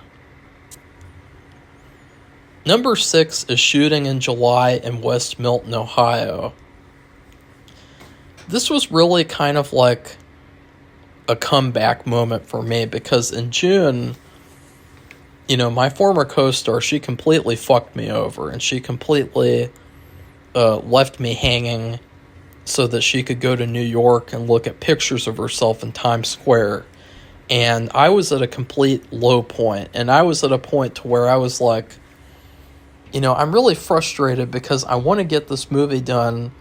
Number 6 is shooting in July in West Milton, Ohio. This was really kind of like a comeback moment for me, because in June, you know, my former co-star, she completely fucked me over, and she completely left me hanging so that she could go to New York and look at pictures of herself in Times Square. And I was at a complete low point, and I was at a point to where I was like, you know, I'm really frustrated because I want to get this movie done,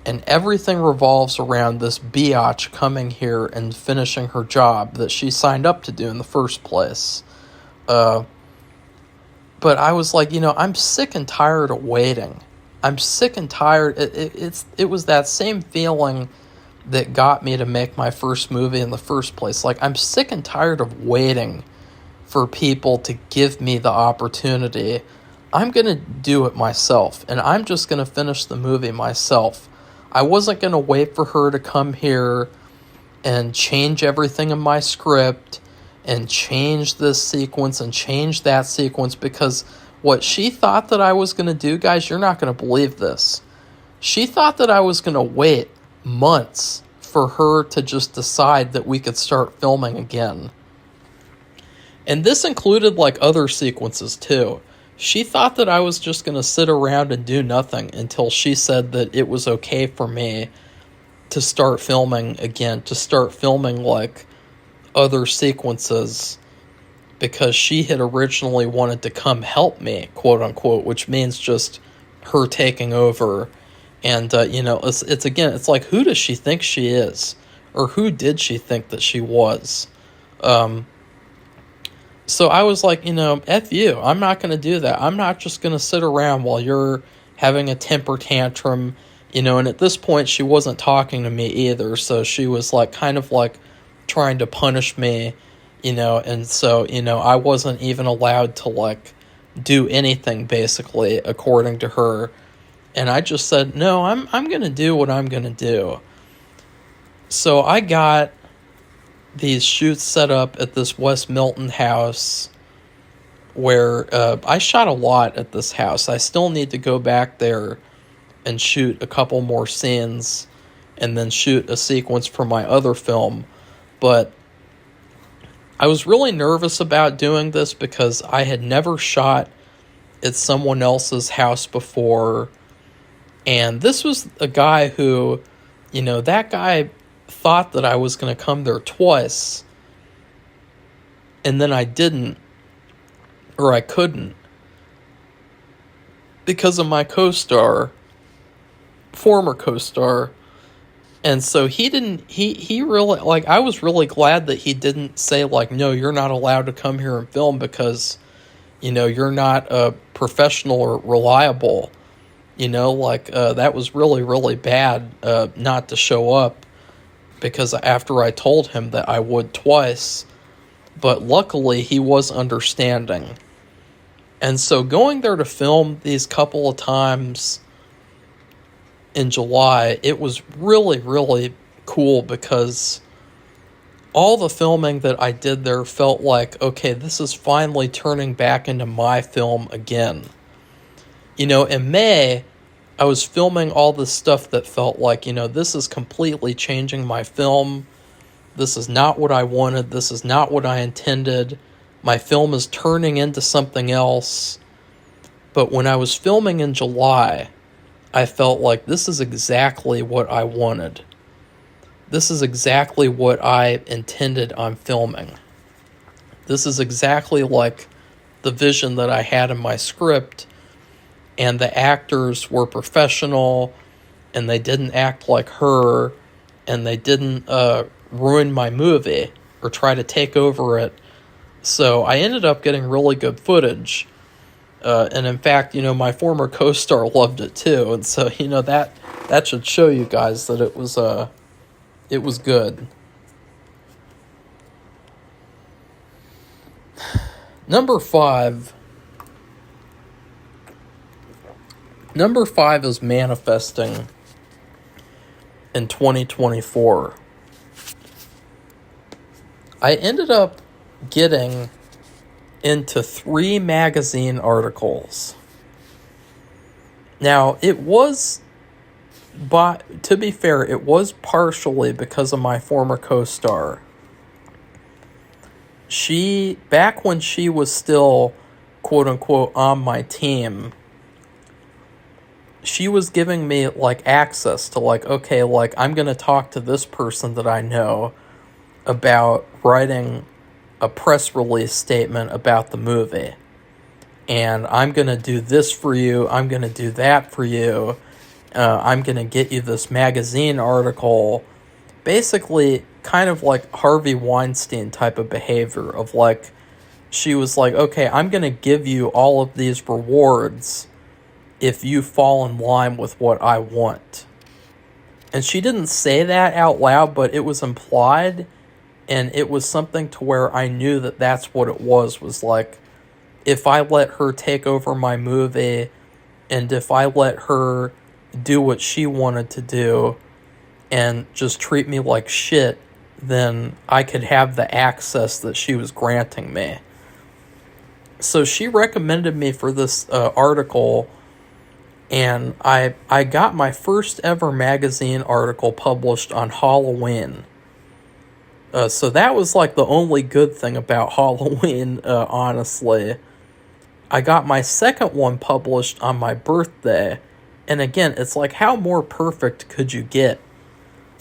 and everything revolves around this biatch coming here and finishing her job that she signed up to do in the first place. But I was like, you know, I'm sick and tired of waiting. I'm sick and tired. It was that same feeling that got me to make my first movie in the first place. Like, I'm sick and tired of waiting for people to give me the opportunity. I'm going to do it myself, and I'm just going to finish the movie myself. I wasn't going to wait for her to come here and change everything in my script and change this sequence and change that sequence, because what she thought that I was going to do, guys, you're not going to believe this. She thought that I was going to wait months for her to just decide that we could start filming again. And this included like other sequences too. She thought that I was just going to sit around and do nothing until she said that it was okay for me to start filming again, to start filming like other sequences, because she had originally wanted to come help me, quote unquote, which means just her taking over. And, you know, it's again, it's like, who does she think she is? Or who did she think that she was? So I was like, you know, F you. I'm not going to do that. I'm not just going to sit around while you're having a temper tantrum, you know. And at this point, she wasn't talking to me either. So she was like kind of like trying to punish me, you know. And so, you know, I wasn't even allowed to like do anything basically according to her. And I just said, no, I'm going to do what I'm going to do. So I got these shoots set up at this West Milton house where I shot a lot at this house. I still need to go back there and shoot a couple more scenes and then shoot a sequence for my other film. But I was really nervous about doing this because I had never shot at someone else's house before. And this was a guy who, that guy thought that I was going to come there twice. And then I didn't, or I couldn't, because of my former co-star. And so he really, I was really glad that he didn't say, no, you're not allowed to come here and film because, you're not a professional or reliable. That was really, really bad not to show up, because after I told him that I would twice. But luckily, he was understanding. And so going there to film these couple of times in July, it was really, really cool, because all the filming that I did there felt like, okay, this is finally turning back into my film again. In May, I was filming all this stuff that felt like, this is completely changing my film. This is not what I wanted. This is not what I intended. My film is turning into something else. But when I was filming in July, I felt like this is exactly what I wanted. This is exactly what I intended on filming. This is exactly like the vision that I had in my script, and the actors were professional, and they didn't act like her, and they didn't ruin my movie or try to take over it. So I ended up getting really good footage. And in fact, my former co-star loved it too. And so, that should show you guys that it was good. Number five is manifesting in 2024. I ended up getting into 3 magazine articles. Now, to be fair, it was partially because of my former co-star. Back when she was still, quote unquote, on my team, she was giving me, access to, okay, I'm going to talk to this person that I know about writing a press release statement about the movie. And I'm going to do this for you. I'm going to do that for you. I'm going to get you this magazine article. Basically, kind of like Harvey Weinstein type of behavior of she was like, okay, I'm going to give you all of these rewards if you fall in line with what I want. And she didn't say that out loud, but it was implied. And it was something to where I knew that that's what it was if I let her take over my movie, and if I let her do what she wanted to do and just treat me like shit, then I could have the access that she was granting me. So she recommended me for this article, and I got my first ever magazine article published on Halloween. So that was the only good thing about Halloween, honestly. I got my second one published on my birthday. And again, it's how more perfect could you get?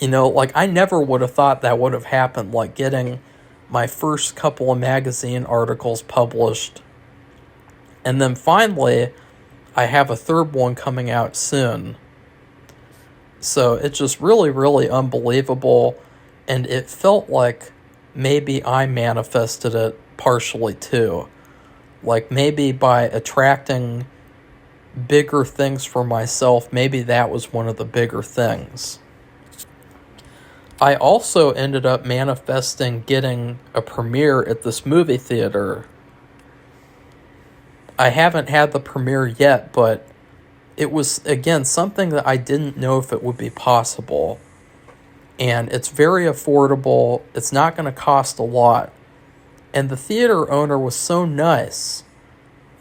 I never would have thought that would have happened, getting my first couple of magazine articles published. And then finally, I have a third one coming out soon. So it's just really, really unbelievable. And it felt like maybe I manifested it partially too. Maybe by attracting bigger things for myself, maybe that was one of the bigger things. I also ended up manifesting getting a premiere at this movie theater. I haven't had the premiere yet, but it was, again, something that I didn't know if it would be possible. And it's very affordable. It's not going to cost a lot. And the theater owner was so nice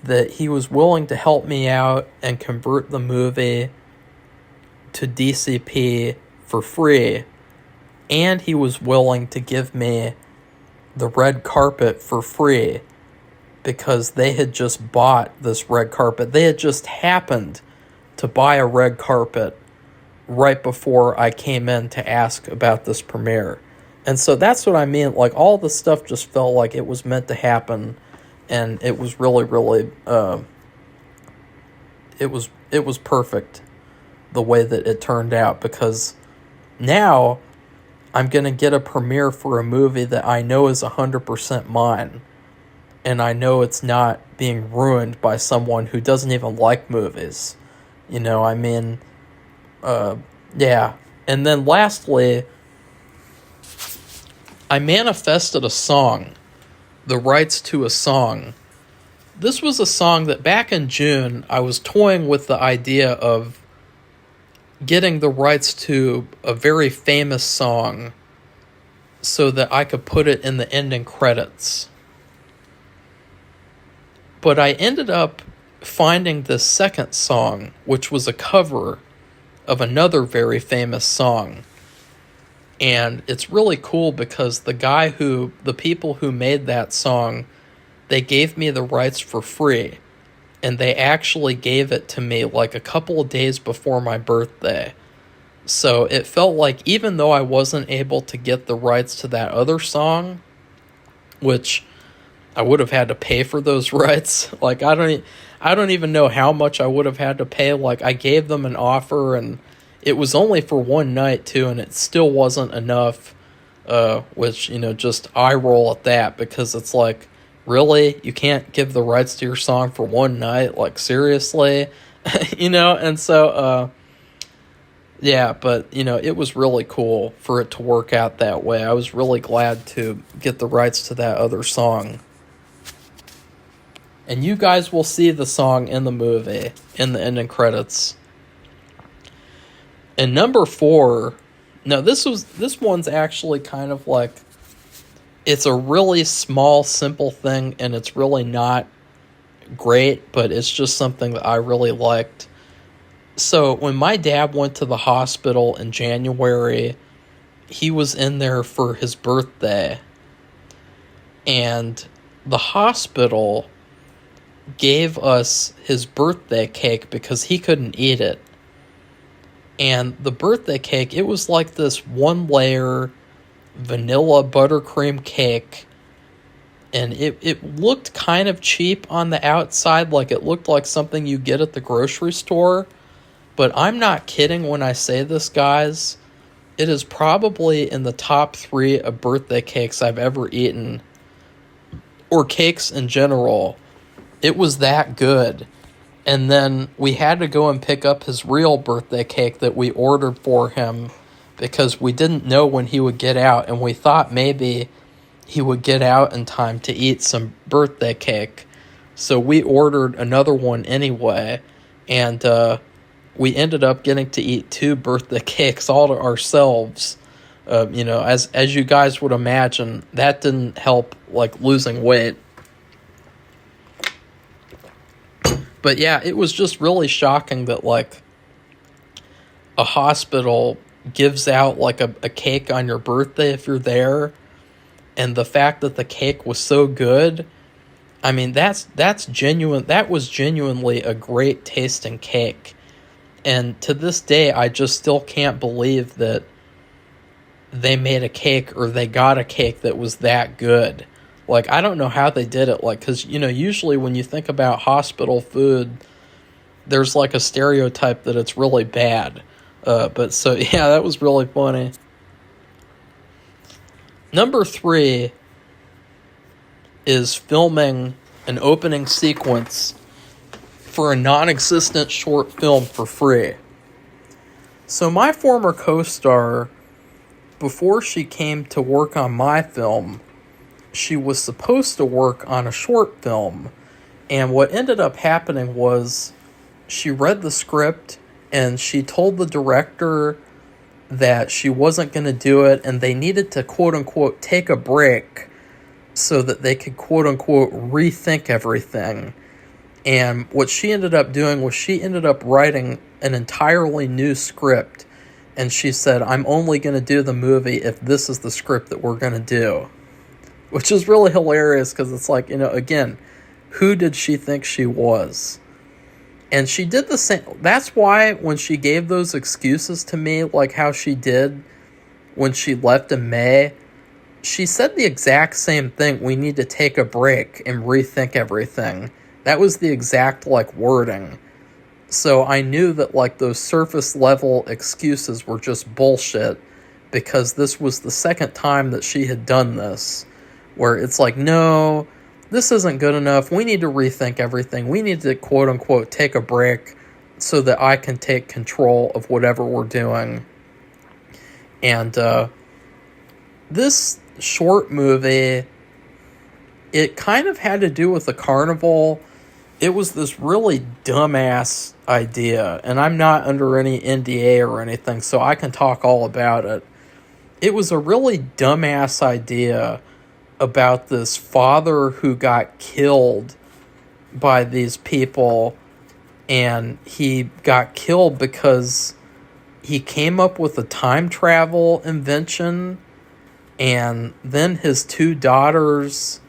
that he was willing to help me out and convert the movie to DCP for free. and he was willing to give me the red carpet for free because they had just bought this red carpet. They had just happened to buy a red carpet right before I came in to ask about this premiere. And so that's what I mean. Like, all the stuff just felt like it was meant to happen, and it was really, really, it was perfect the way that it turned out, because now I'm going to get a premiere for a movie that I know is 100% mine, and I know it's not being ruined by someone who doesn't even like movies. You know, I mean, yeah. And then lastly, I manifested a song, the rights to a song. This was a song that back in June, I was toying with the idea of getting the rights to a very famous song so that I could put it in the ending credits. But I ended up finding this second song, which was a cover of another very famous song. And it's really cool because the people who made that song, they gave me the rights for free. And they actually gave it to me like a couple of days before my birthday. So it felt like, even though I wasn't able to get the rights to that other song, which I would have had to pay for those rights. Like, I don't even know how much I would have had to pay. Like, I gave them an offer, and it was only for one night too, and it still wasn't enough, which, you know, just eye roll at that, because it's like, really? You can't give the rights to your song for one night? Like, seriously? You know, and so, yeah, but, you know, it was really cool for it to work out that way. I was really glad to get the rights to that other song. And you guys will see the song in the movie, in the ending credits. And number 4, now this one's actually kind of like, it's a really small, simple thing, and it's really not great, but it's just something that I really liked. So when my dad went to the hospital in January, he was in there for his birthday, and the hospital gave us his birthday cake because he couldn't eat it. And the birthday cake, it was like this 1-layer vanilla buttercream cake, and it looked kind of cheap on the outside, like it looked like something you get at the grocery store. But I'm not kidding when I say this, guys. It is probably in the top 3 of birthday cakes I've ever eaten, or cakes in general. It was that good. And then we had to go and pick up his real birthday cake that we ordered for him, because we didn't know when he would get out, and we thought maybe he would get out in time to eat some birthday cake. So we ordered another one anyway, and we ended up getting to eat 2 birthday cakes all to ourselves. You know, as you guys would imagine, that didn't help, like, losing weight. But yeah, it was just really shocking that, like, a hospital gives out, like, a cake on your birthday if you're there. And the fact that the cake was so good, I mean, that's genuine. That was genuinely a great tasting cake. And to this day, I just still can't believe that they made a cake, or they got a cake that was that good. Like, I don't know how they did it. Like, because, you know, usually when you think about hospital food, there's like a stereotype that it's really bad. But so, yeah, that was really funny. Number 3 is filming an opening sequence for a non-existent short film for free. So my former co-star, before she came to work on my film, she was supposed to work on a short film. And what ended up happening was, she read the script and she told the director that she wasn't going to do it, and they needed to quote-unquote take a break so that they could quote-unquote rethink everything. And what she ended up doing was, she ended up writing an entirely new script, And she said, I'm only going to do the movie if this is the script that we're going to do. Which is really hilarious because it's like, again, who did she think she was? And she did the same. That's why when she gave those excuses to me, like how she did when she left in May, she said the exact same thing. We need to take a break and rethink everything. That was the exact, wording. So I knew that, those surface level excuses were just bullshit because this was the second time that she had done this, where it's like, no, this isn't good enough. We need to rethink everything. We need to, quote unquote, take a break so that I can take control of whatever we're doing. And this short movie, it kind of had to do with the carnival. It was this really dumbass idea, and I'm not under any NDA or anything, so I can talk all about it. It was a really dumbass idea about this father who got killed by these people, and he got killed because he came up with a time travel invention, and then his two daughters,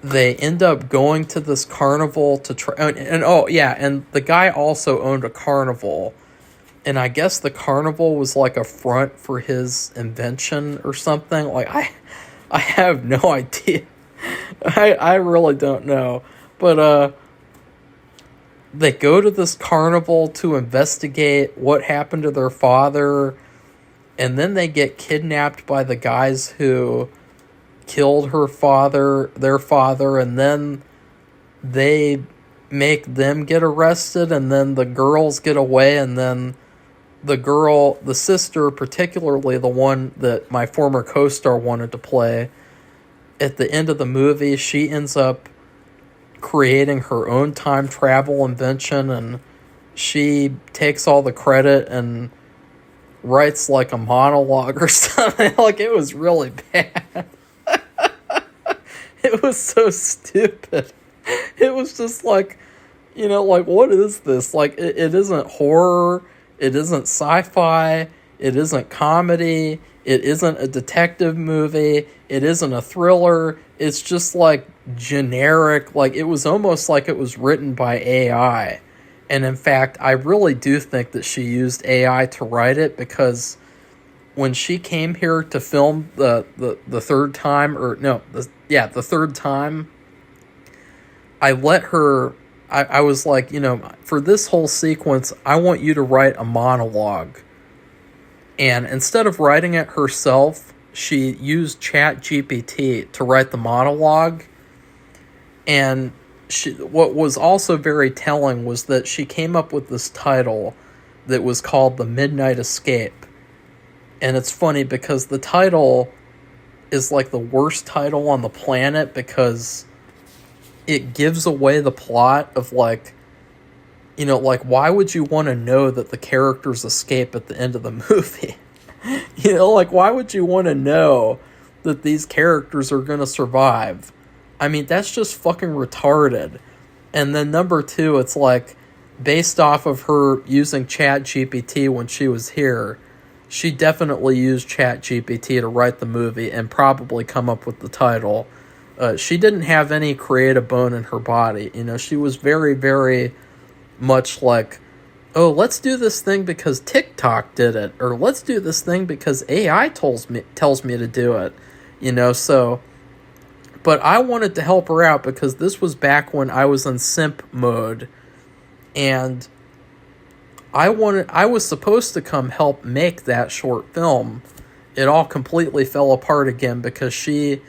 they end up going to this carnival to try, and the guy also owned a carnival, and I guess the carnival was like a front for his invention or something. I have no idea. I really don't know. But they go to this carnival to investigate what happened to their father, and then they get kidnapped by the guys who killed their father, and then they make them get arrested, and then the girls get away, and then the sister, particularly the one that my former co-star wanted to play, at the end of the movie, she ends up creating her own time travel invention, and she takes all the credit and writes a monologue or something. It was really bad. It was so stupid. It was just what is this? It isn't horror. It isn't sci-fi. It isn't comedy. It isn't a detective movie. It isn't a thriller. It's just generic. It was almost like it was written by AI. And in fact, I really do think that she used AI to write it, because when she came here to film the third time, the third time, I let her, I was like, for this whole sequence, I want you to write a monologue. And instead of writing it herself, she used ChatGPT to write the monologue. And what was also very telling was that she came up with this title that was called The Midnight Escape. And it's funny because the title is the worst title on the planet, because it gives away the plot of why would you want to know that the characters escape at the end of the movie? Why would you want to know that these characters are going to survive? I mean, that's just fucking retarded. And then number two, it's based off of her using ChatGPT when she was here, she definitely used ChatGPT to write the movie and probably come up with the title. She didn't have any creative bone in her body. She was very, very much oh, let's do this thing because TikTok did it, or let's do this thing because AI tells me to do it. So, but I wanted to help her out because this was back when I was in simp mode, and I was supposed to come help make that short film. It all completely fell apart again because she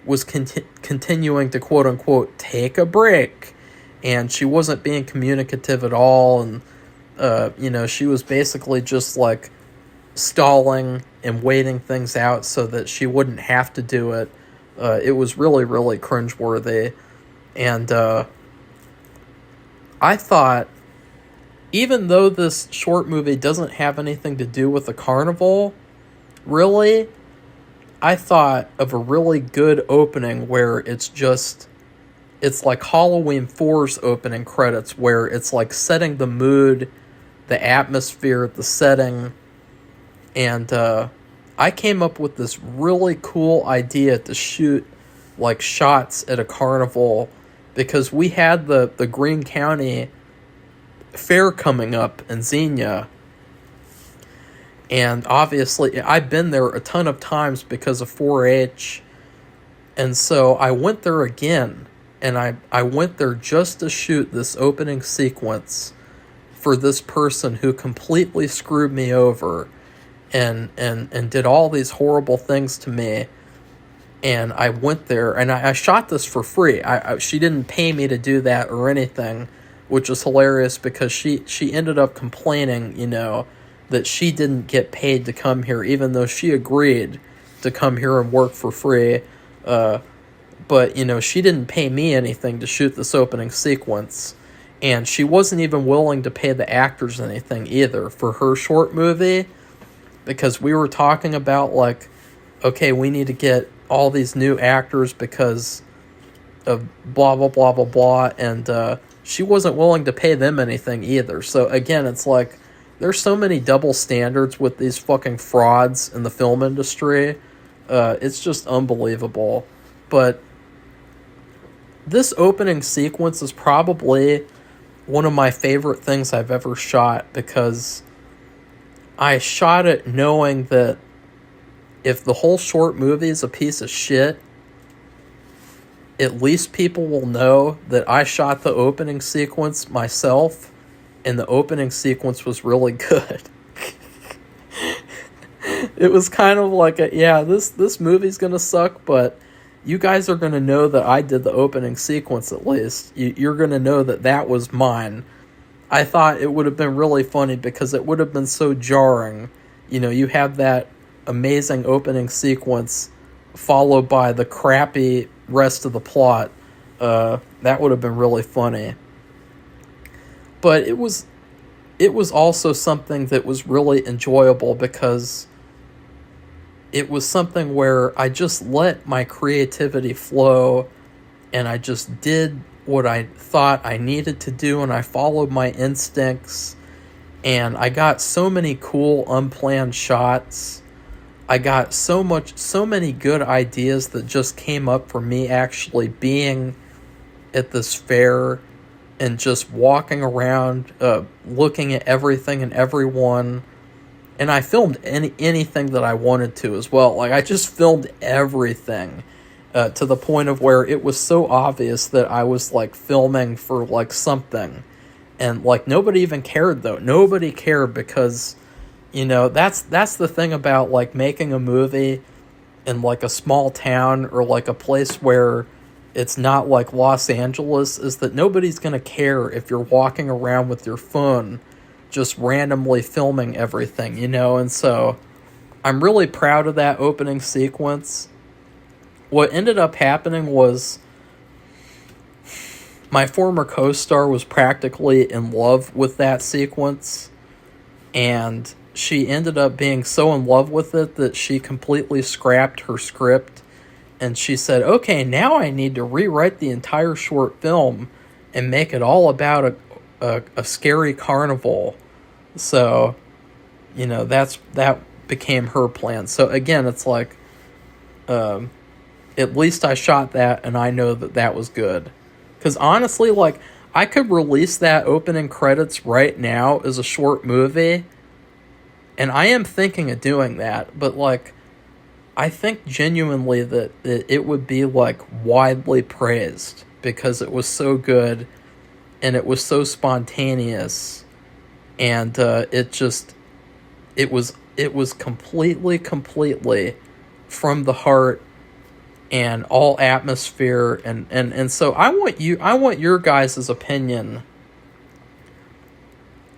was continuing to quote unquote take a break, and she wasn't being communicative at all, and she was basically just stalling and waiting things out so that she wouldn't have to do it. It was really, really cringeworthy. And I thought, even though this short movie doesn't have anything to do with the carnival, really, I thought of a really good opening where it's like Halloween 4's opening credits, where it's setting the mood, the atmosphere, the setting And I came up with this really cool idea to shoot like shots at a carnival, because we had the Greene County Fair coming up in Xenia. And obviously, I've been there a ton of times because of 4-H. And so I went there again. And I went there just to shoot this opening sequence for this person who completely screwed me over and did all these horrible things to me. And I went there, and I shot this for free. She didn't pay me to do that or anything, which was hilarious, because she ended up complaining, that she didn't get paid to come here, even though she agreed to come here and work for free. But, she didn't pay me anything to shoot this opening sequence. And she wasn't even willing to pay the actors anything either for her short movie, because we were talking about, like, okay, we need to get all these new actors because of blah, blah, blah, blah, blah. And she wasn't willing to pay them anything either. So, again, it's like, there's so many double standards with these fucking frauds in the film industry. It's just unbelievable. But this opening sequence is probably one of my favorite things I've ever shot, because I shot it knowing that if the whole short movie is a piece of shit, at least people will know that I shot the opening sequence myself, and the opening sequence was really good. It was kind of like this movie's gonna suck, but you guys are gonna know that I did the opening sequence at least. You're gonna know that was mine. I thought it would have been really funny, because it would have been so jarring. You have that amazing opening sequence followed by the crappy rest of the plot. That would have been really funny. But it was also something that was really enjoyable, because it was something where I just let my creativity flow, and I just did what I thought I needed to do, and I followed my instincts, and I got so many cool unplanned shots. I got so many good ideas that just came up from me actually being at this fair and just walking around, looking at everything and everyone. And I filmed anything that I wanted to as well. Like, I just filmed everything to the point of where it was so obvious that I was, like, filming for, like, something. And, like, nobody even cared, though. Nobody cared, because, that's the thing about, like, making a movie in, like, a small town or, like, a place where it's not like Los Angeles, is that nobody's going to care if you're walking around with your phone just randomly filming everything, and so I'm really proud of that opening sequence. What ended up happening was my former co-star was practically in love with that sequence, and she ended up being so in love with it that she completely scrapped her script, and she said, okay, now I need to rewrite the entire short film and make it all about a scary carnival. So, that became her plan. So again, it's like, at least I shot that, and I know that was good. Because honestly, like, I could release that opening credits right now as a short movie, and I am thinking of doing that, but, like, I think genuinely that it would be, like, widely praised, because it was so good, and it was so spontaneous. And it was completely from the heart and all atmosphere, and so I want your guys' opinion.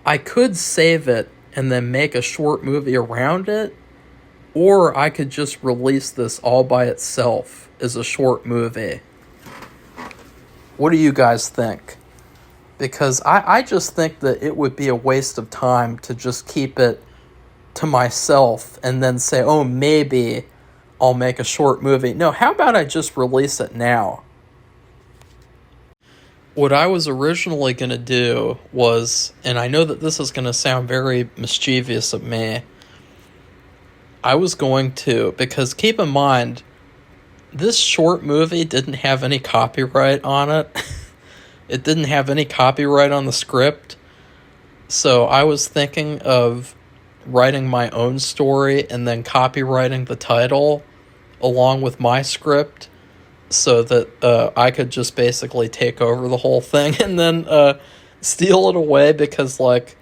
I could save it and then make a short movie around it, or I could just release this all by itself as a short movie. What do you guys think? Because I just think that it would be a waste of time to just keep it to myself and then say, oh, maybe I'll make a short movie. No, how about I just release it now? What I was originally going to do was, and I know that this is going to sound very mischievous of me, I was going to, because keep in mind, this short movie didn't have any copyright on it. It didn't have any copyright on the script. So I was thinking of writing my own story and then copywriting the title along with my script so that I could just basically take over the whole thing and then steal it away, because, like,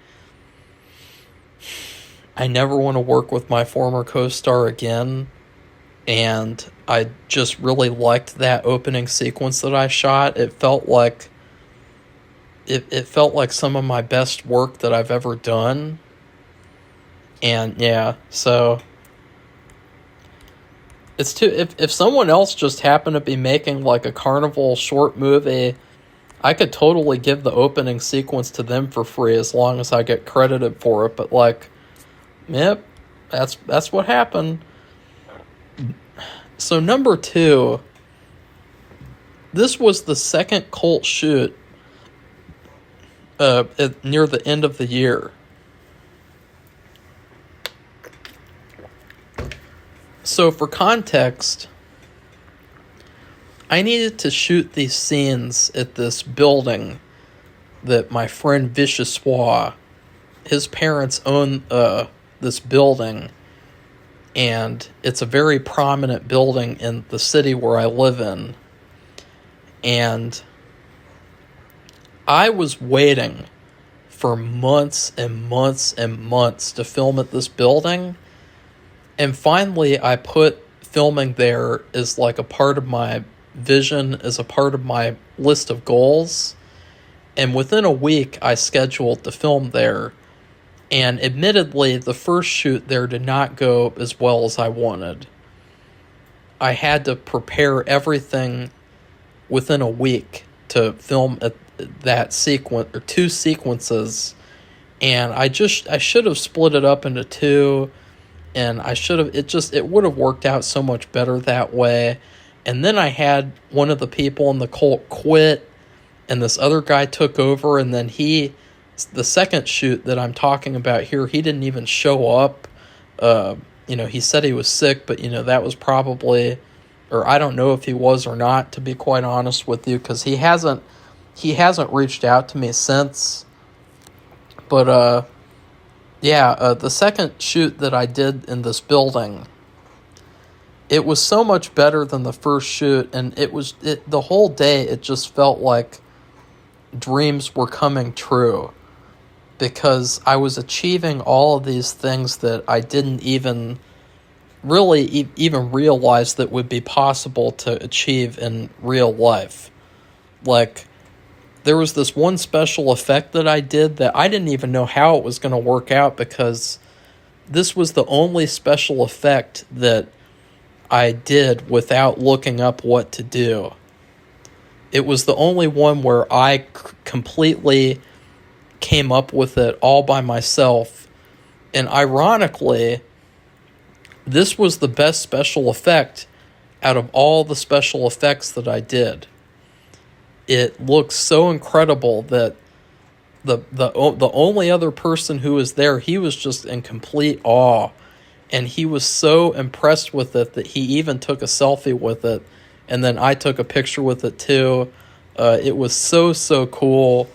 I never want to work with my former co-star again, and I just really liked that opening sequence that I shot. It felt like some of my best work that I've ever done. And yeah, so it's too, if someone else just happened to be making like a Carnival short movie, I could totally give the opening sequence to them for free as long as I get credited for it. But like, yep, that's what happened. So number 2, this was the second cult shoot near the end of the year. So for context, I needed to shoot these scenes at this building that my friend Vichyssoise, his parents own this building, and it's a very prominent building in the city where I live in. And I was waiting for months and months and months to film at this building. And finally, I put filming there as like a part of my vision, as a part of my list of goals. And within a week, I scheduled to film there. And admittedly, the first shoot there did not go as well as I wanted. I had to prepare everything within a week to film that sequence, or 2 sequences, and I should have split it up into 2, and it would have worked out so much better that way. And then I had one of the people in the cult quit, and this other guy took over, and then the second shoot that I'm talking about here, he didn't even show up. He said he was sick, but that was probably, or I don't know if he was or not, to be quite honest with you, because he hasn't reached out to me since. But the second shoot that I did in this building, it was so much better than the first shoot, and the whole day it just felt like dreams were coming true, because I was achieving all of these things that I didn't even really even realize that would be possible to achieve in real life. Like, there was this one special effect that I did that I didn't even know how it was going to work out, because this was the only special effect that I did without looking up what to do. It was the only one where I completely came up with it all by myself. And ironically, this was the best special effect out of all the special effects that I did. It looks so incredible that the only other person who was there, he was just in complete awe, and he was so impressed with it that he even took a selfie with it, and then I took a picture with it too. It was so cool,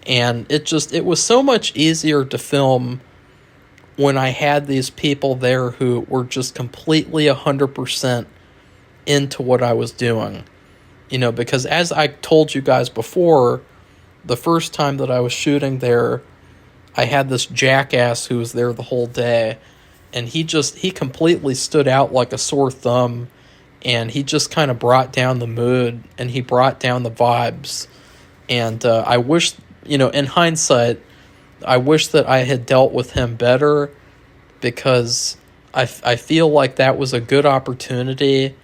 and it was so much easier to film when I had these people there who were just completely 100% into what I was doing. Because as I told you guys before, the first time that I was shooting there, I had this jackass who was there the whole day, and he completely stood out like a sore thumb, and he just kind of brought down the mood, and he brought down the vibes. And I wish, in hindsight, I wish that I had dealt with him better, because I feel like that was a good opportunity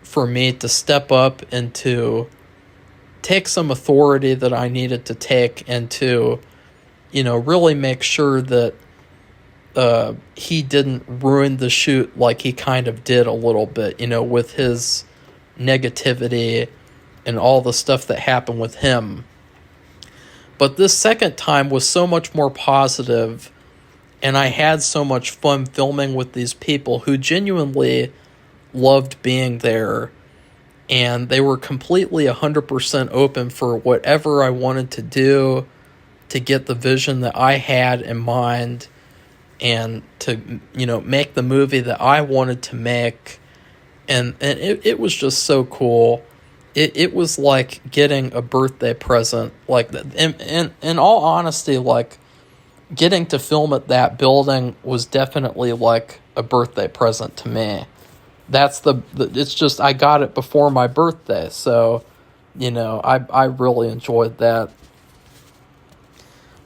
for me to step up and to take some authority that I needed to take, and to, really make sure that he didn't ruin the shoot like he kind of did a little bit, with his negativity and all the stuff that happened with him. But this second time was so much more positive, And I had so much fun filming with these people who genuinely loved being there, and they were completely 100% open for whatever I wanted to do to get the vision that I had in mind and to, make the movie that I wanted to make. And it was just so cool. It was like getting a birthday present. Like, in all honesty, like, getting to film at that building was definitely like a birthday present to me. That's it's just, I got it before my birthday, so, I really enjoyed that.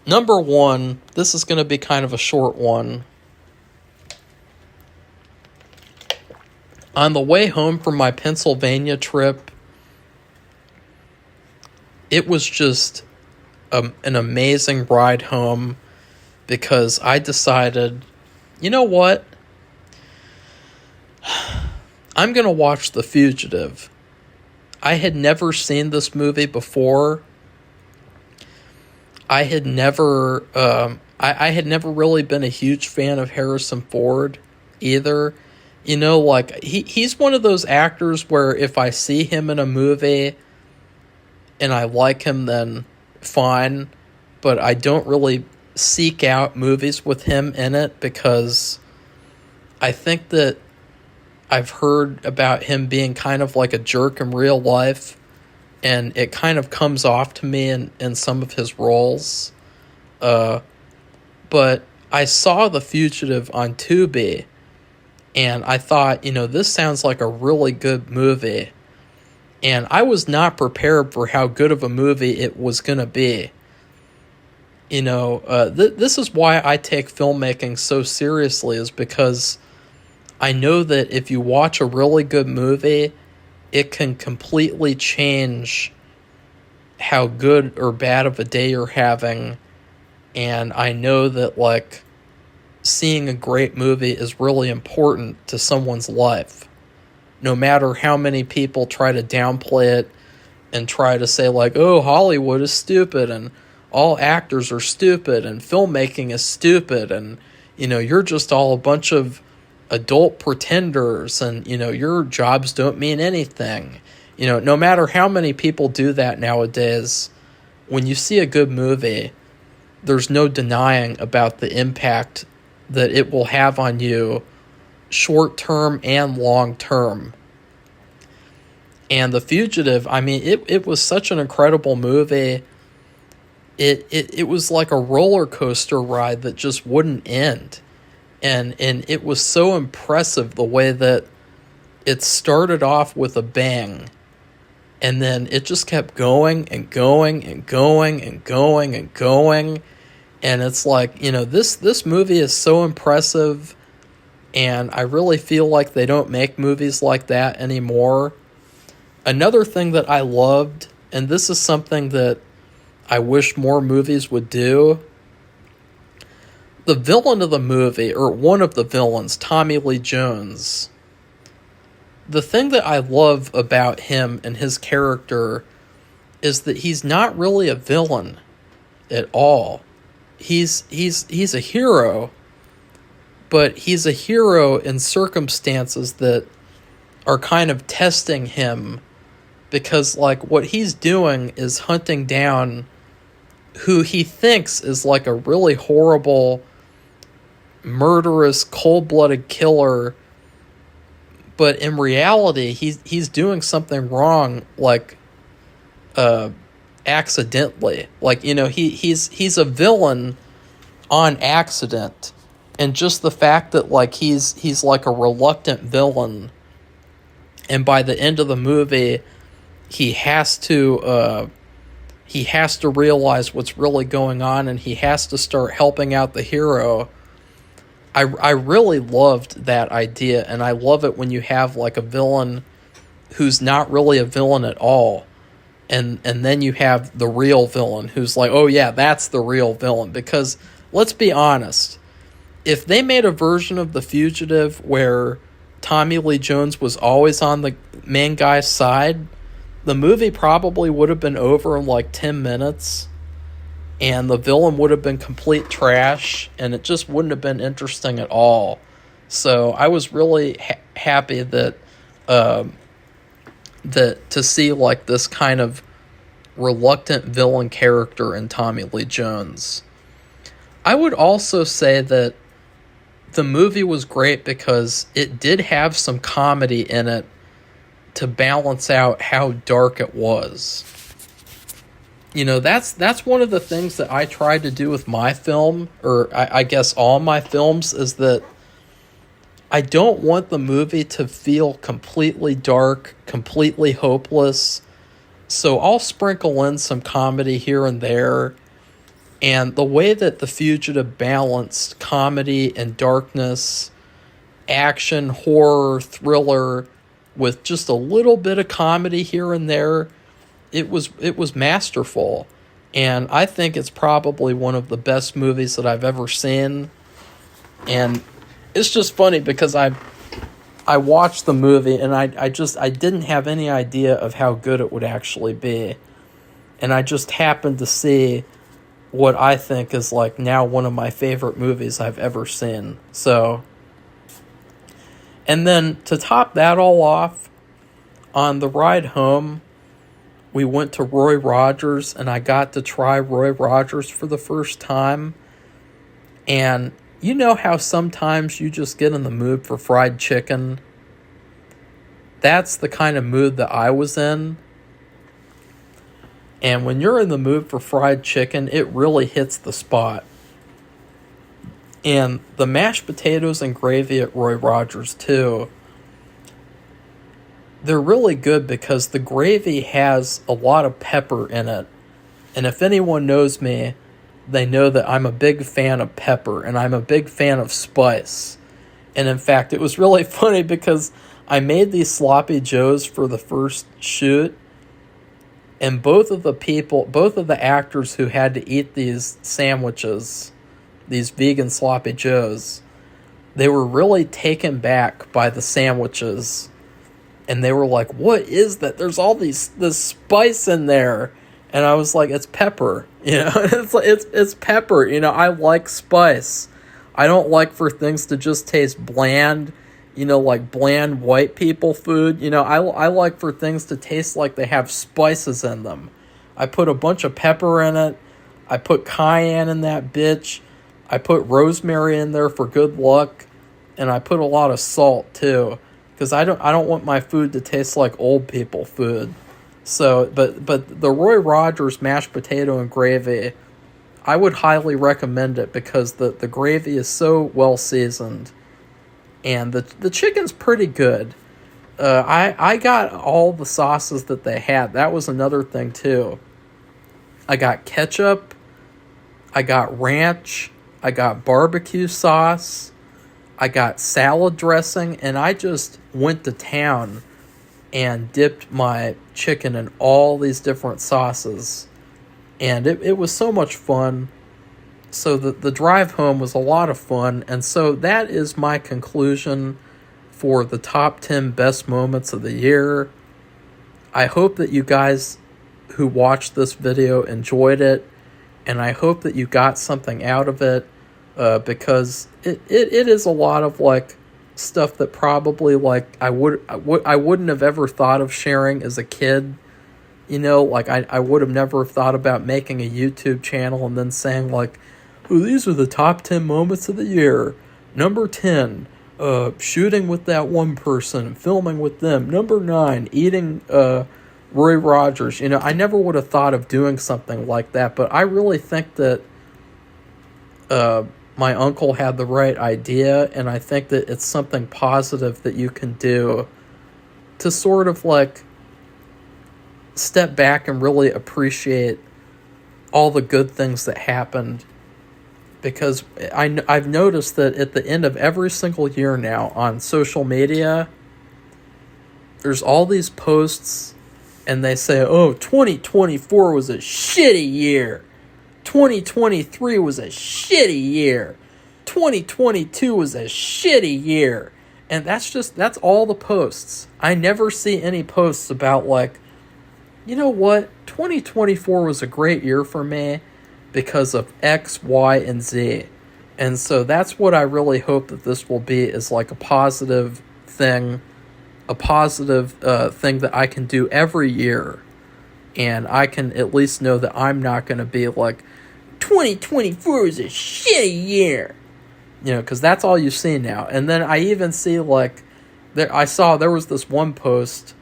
Number one, this is going to be kind of a short one. On the way home from my Pennsylvania trip, it was just an amazing ride home, because I decided, you know what? I'm going to watch The Fugitive. I had never seen this movie before. I had never I had never really been a huge fan of Harrison Ford either. Like, he's one of those actors where if I see him in a movie and I like him, then fine, but I don't really seek out movies with him in it, because I think that I've heard about him being kind of like a jerk in real life, and it kind of comes off to me in some of his roles. But I saw The Fugitive on Tubi, and I thought, this sounds like a really good movie. And I was not prepared for how good of a movie it was going to be. This is why I take filmmaking so seriously, is because I know that if you watch a really good movie, it can completely change how good or bad of a day you're having. And I know that, like, seeing a great movie is really important to someone's life. No matter how many people try to downplay it and try to say, like, oh, Hollywood is stupid, and all actors are stupid, and filmmaking is stupid, and, you're just all a bunch of adult pretenders, and, your jobs don't mean anything. No matter how many people do that nowadays, when you see a good movie, there's no denying about the impact that it will have on you short-term and long-term. And The Fugitive, I mean, it was such an incredible movie. It was like a roller coaster ride that just wouldn't end. And it was so impressive the way that it started off with a bang, and then it just kept going and going and going and going and going. And it's like, this movie is so impressive, and I really feel like they don't make movies like that anymore. Another thing that I loved, and this is something that I wish more movies would do, the villain of the movie, or one of the villains, Tommy Lee Jones, the thing that I love about him and his character is that he's not really a villain at all. He's a hero, but he's a hero in circumstances that are kind of testing him, because, like, what he's doing is hunting down who he thinks is like a really horrible, murderous, cold-blooded killer, but in reality he's doing something wrong, like accidentally. Like, he's a villain on accident, and just the fact that, like, he's like a reluctant villain, and by the end of the movie he has to realize what's really going on, and he has to start helping out the hero. I really loved that idea, and I love it when you have, like, a villain who's not really a villain at all, and then you have the real villain who's like, oh yeah, that's the real villain. Because, let's be honest, if they made a version of The Fugitive where Tommy Lee Jones was always on the main guy's side, the movie probably would have been over in like 10 minutes. and the villain would have been complete trash, and it just wouldn't have been interesting at all. So I was really happy that that to see like this kind of reluctant villain character in Tommy Lee Jones. I would also say that the movie was great because it did have some comedy in it to balance out how dark it was. You know, that's one of the things that I tried to do with my film, or I guess all my films, is that I don't want the movie to feel completely dark, completely hopeless. So I'll sprinkle in some comedy here and there. And the way that The Fugitive balanced comedy and darkness, action, horror, thriller, with just a little bit of comedy here and there, it was masterful. And I think it's probably one of the best movies that I've ever seen. And it's just funny because I watched the movie and I didn't have any idea of how good it would actually be. And I just happened to see what I think is like now one of my favorite movies I've ever seen. So, and then to top that all off, on the ride home, we went to Roy Rogers, and I got to try Roy Rogers for the first time. And you know how sometimes you just get in the mood for fried chicken? That's the kind of mood that I was in. And when you're in the mood for fried chicken, it really hits the spot. And the mashed potatoes and gravy at Roy Rogers, too, they're really good because the gravy has a lot of pepper in it. And if anyone knows me, they know that I'm a big fan of pepper, and I'm a big fan of spice. And in fact, it was really funny because I made these sloppy joes for the first shoot, and both of the actors who had to eat these sandwiches, these vegan sloppy joes, they were really taken back by the sandwiches. And they were like, "What is that? There's all this spice in there." And I was like, "It's pepper." You know, it's pepper. You know, I like spice. I don't like for things to just taste bland, you know, like bland white people food. You know, I like for things to taste like they have spices in them. I put a bunch of pepper in it. I put cayenne in that bitch. I put rosemary in there for good luck. And I put a lot of salt too, because I don't want my food to taste like old people food. So, but the Roy Rogers mashed potato and gravy, I would highly recommend it because the gravy is so well seasoned, and the chicken's pretty good. I got all the sauces that they had. That was another thing too. I got ketchup, I got ranch, I got barbecue sauce, I got salad dressing, and I just went to town and dipped my chicken in all these different sauces. And it was so much fun. So the drive home was a lot of fun. And so that is my conclusion for the top 10 best moments of the year. I hope that you guys who watched this video enjoyed it. And I hope that you got something out of it. Because it is a lot of like stuff that probably like I wouldn't have ever thought of sharing as a kid. You know, like I would have never thought about making a YouTube channel and then saying like, "Oh, these are the top 10 moments of the year. Number 10, shooting with that one person, filming with them. Number 9, eating Roy Rogers." You know, I never would have thought of doing something like that, but I really think that my uncle had the right idea, and I think that it's something positive that you can do to sort of like step back and really appreciate all the good things that happened. Because I've noticed that at the end of every single year now on social media, there's all these posts and they say, "Oh, 2024 was a shitty year. 2023 was a shitty year. 2022 was a shitty year." And that's all the posts. I never see any posts about like, "You know what? 2024 was a great year for me. because of X, Y, and Z. And so that's what I really hope that this will be, is like a positive thing that I can do every year. And I can at least know that I'm not going to be like, 2024 is a shitty year. You know, because that's all you see now. And then I even see, like, there was this one post,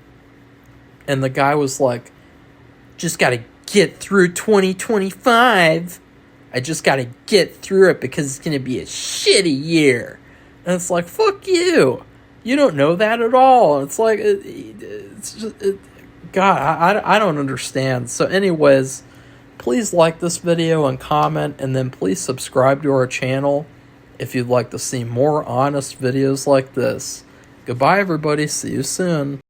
and the guy was like, just got to get through 2025. I just got to get through it because it's going to be a shitty year. And it's like, fuck you. You don't know that at all. It's like, God, I don't understand. So anyways, please like this video and comment, and then please subscribe to our channel if you'd like to see more honest videos like this. Goodbye, everybody. See you soon.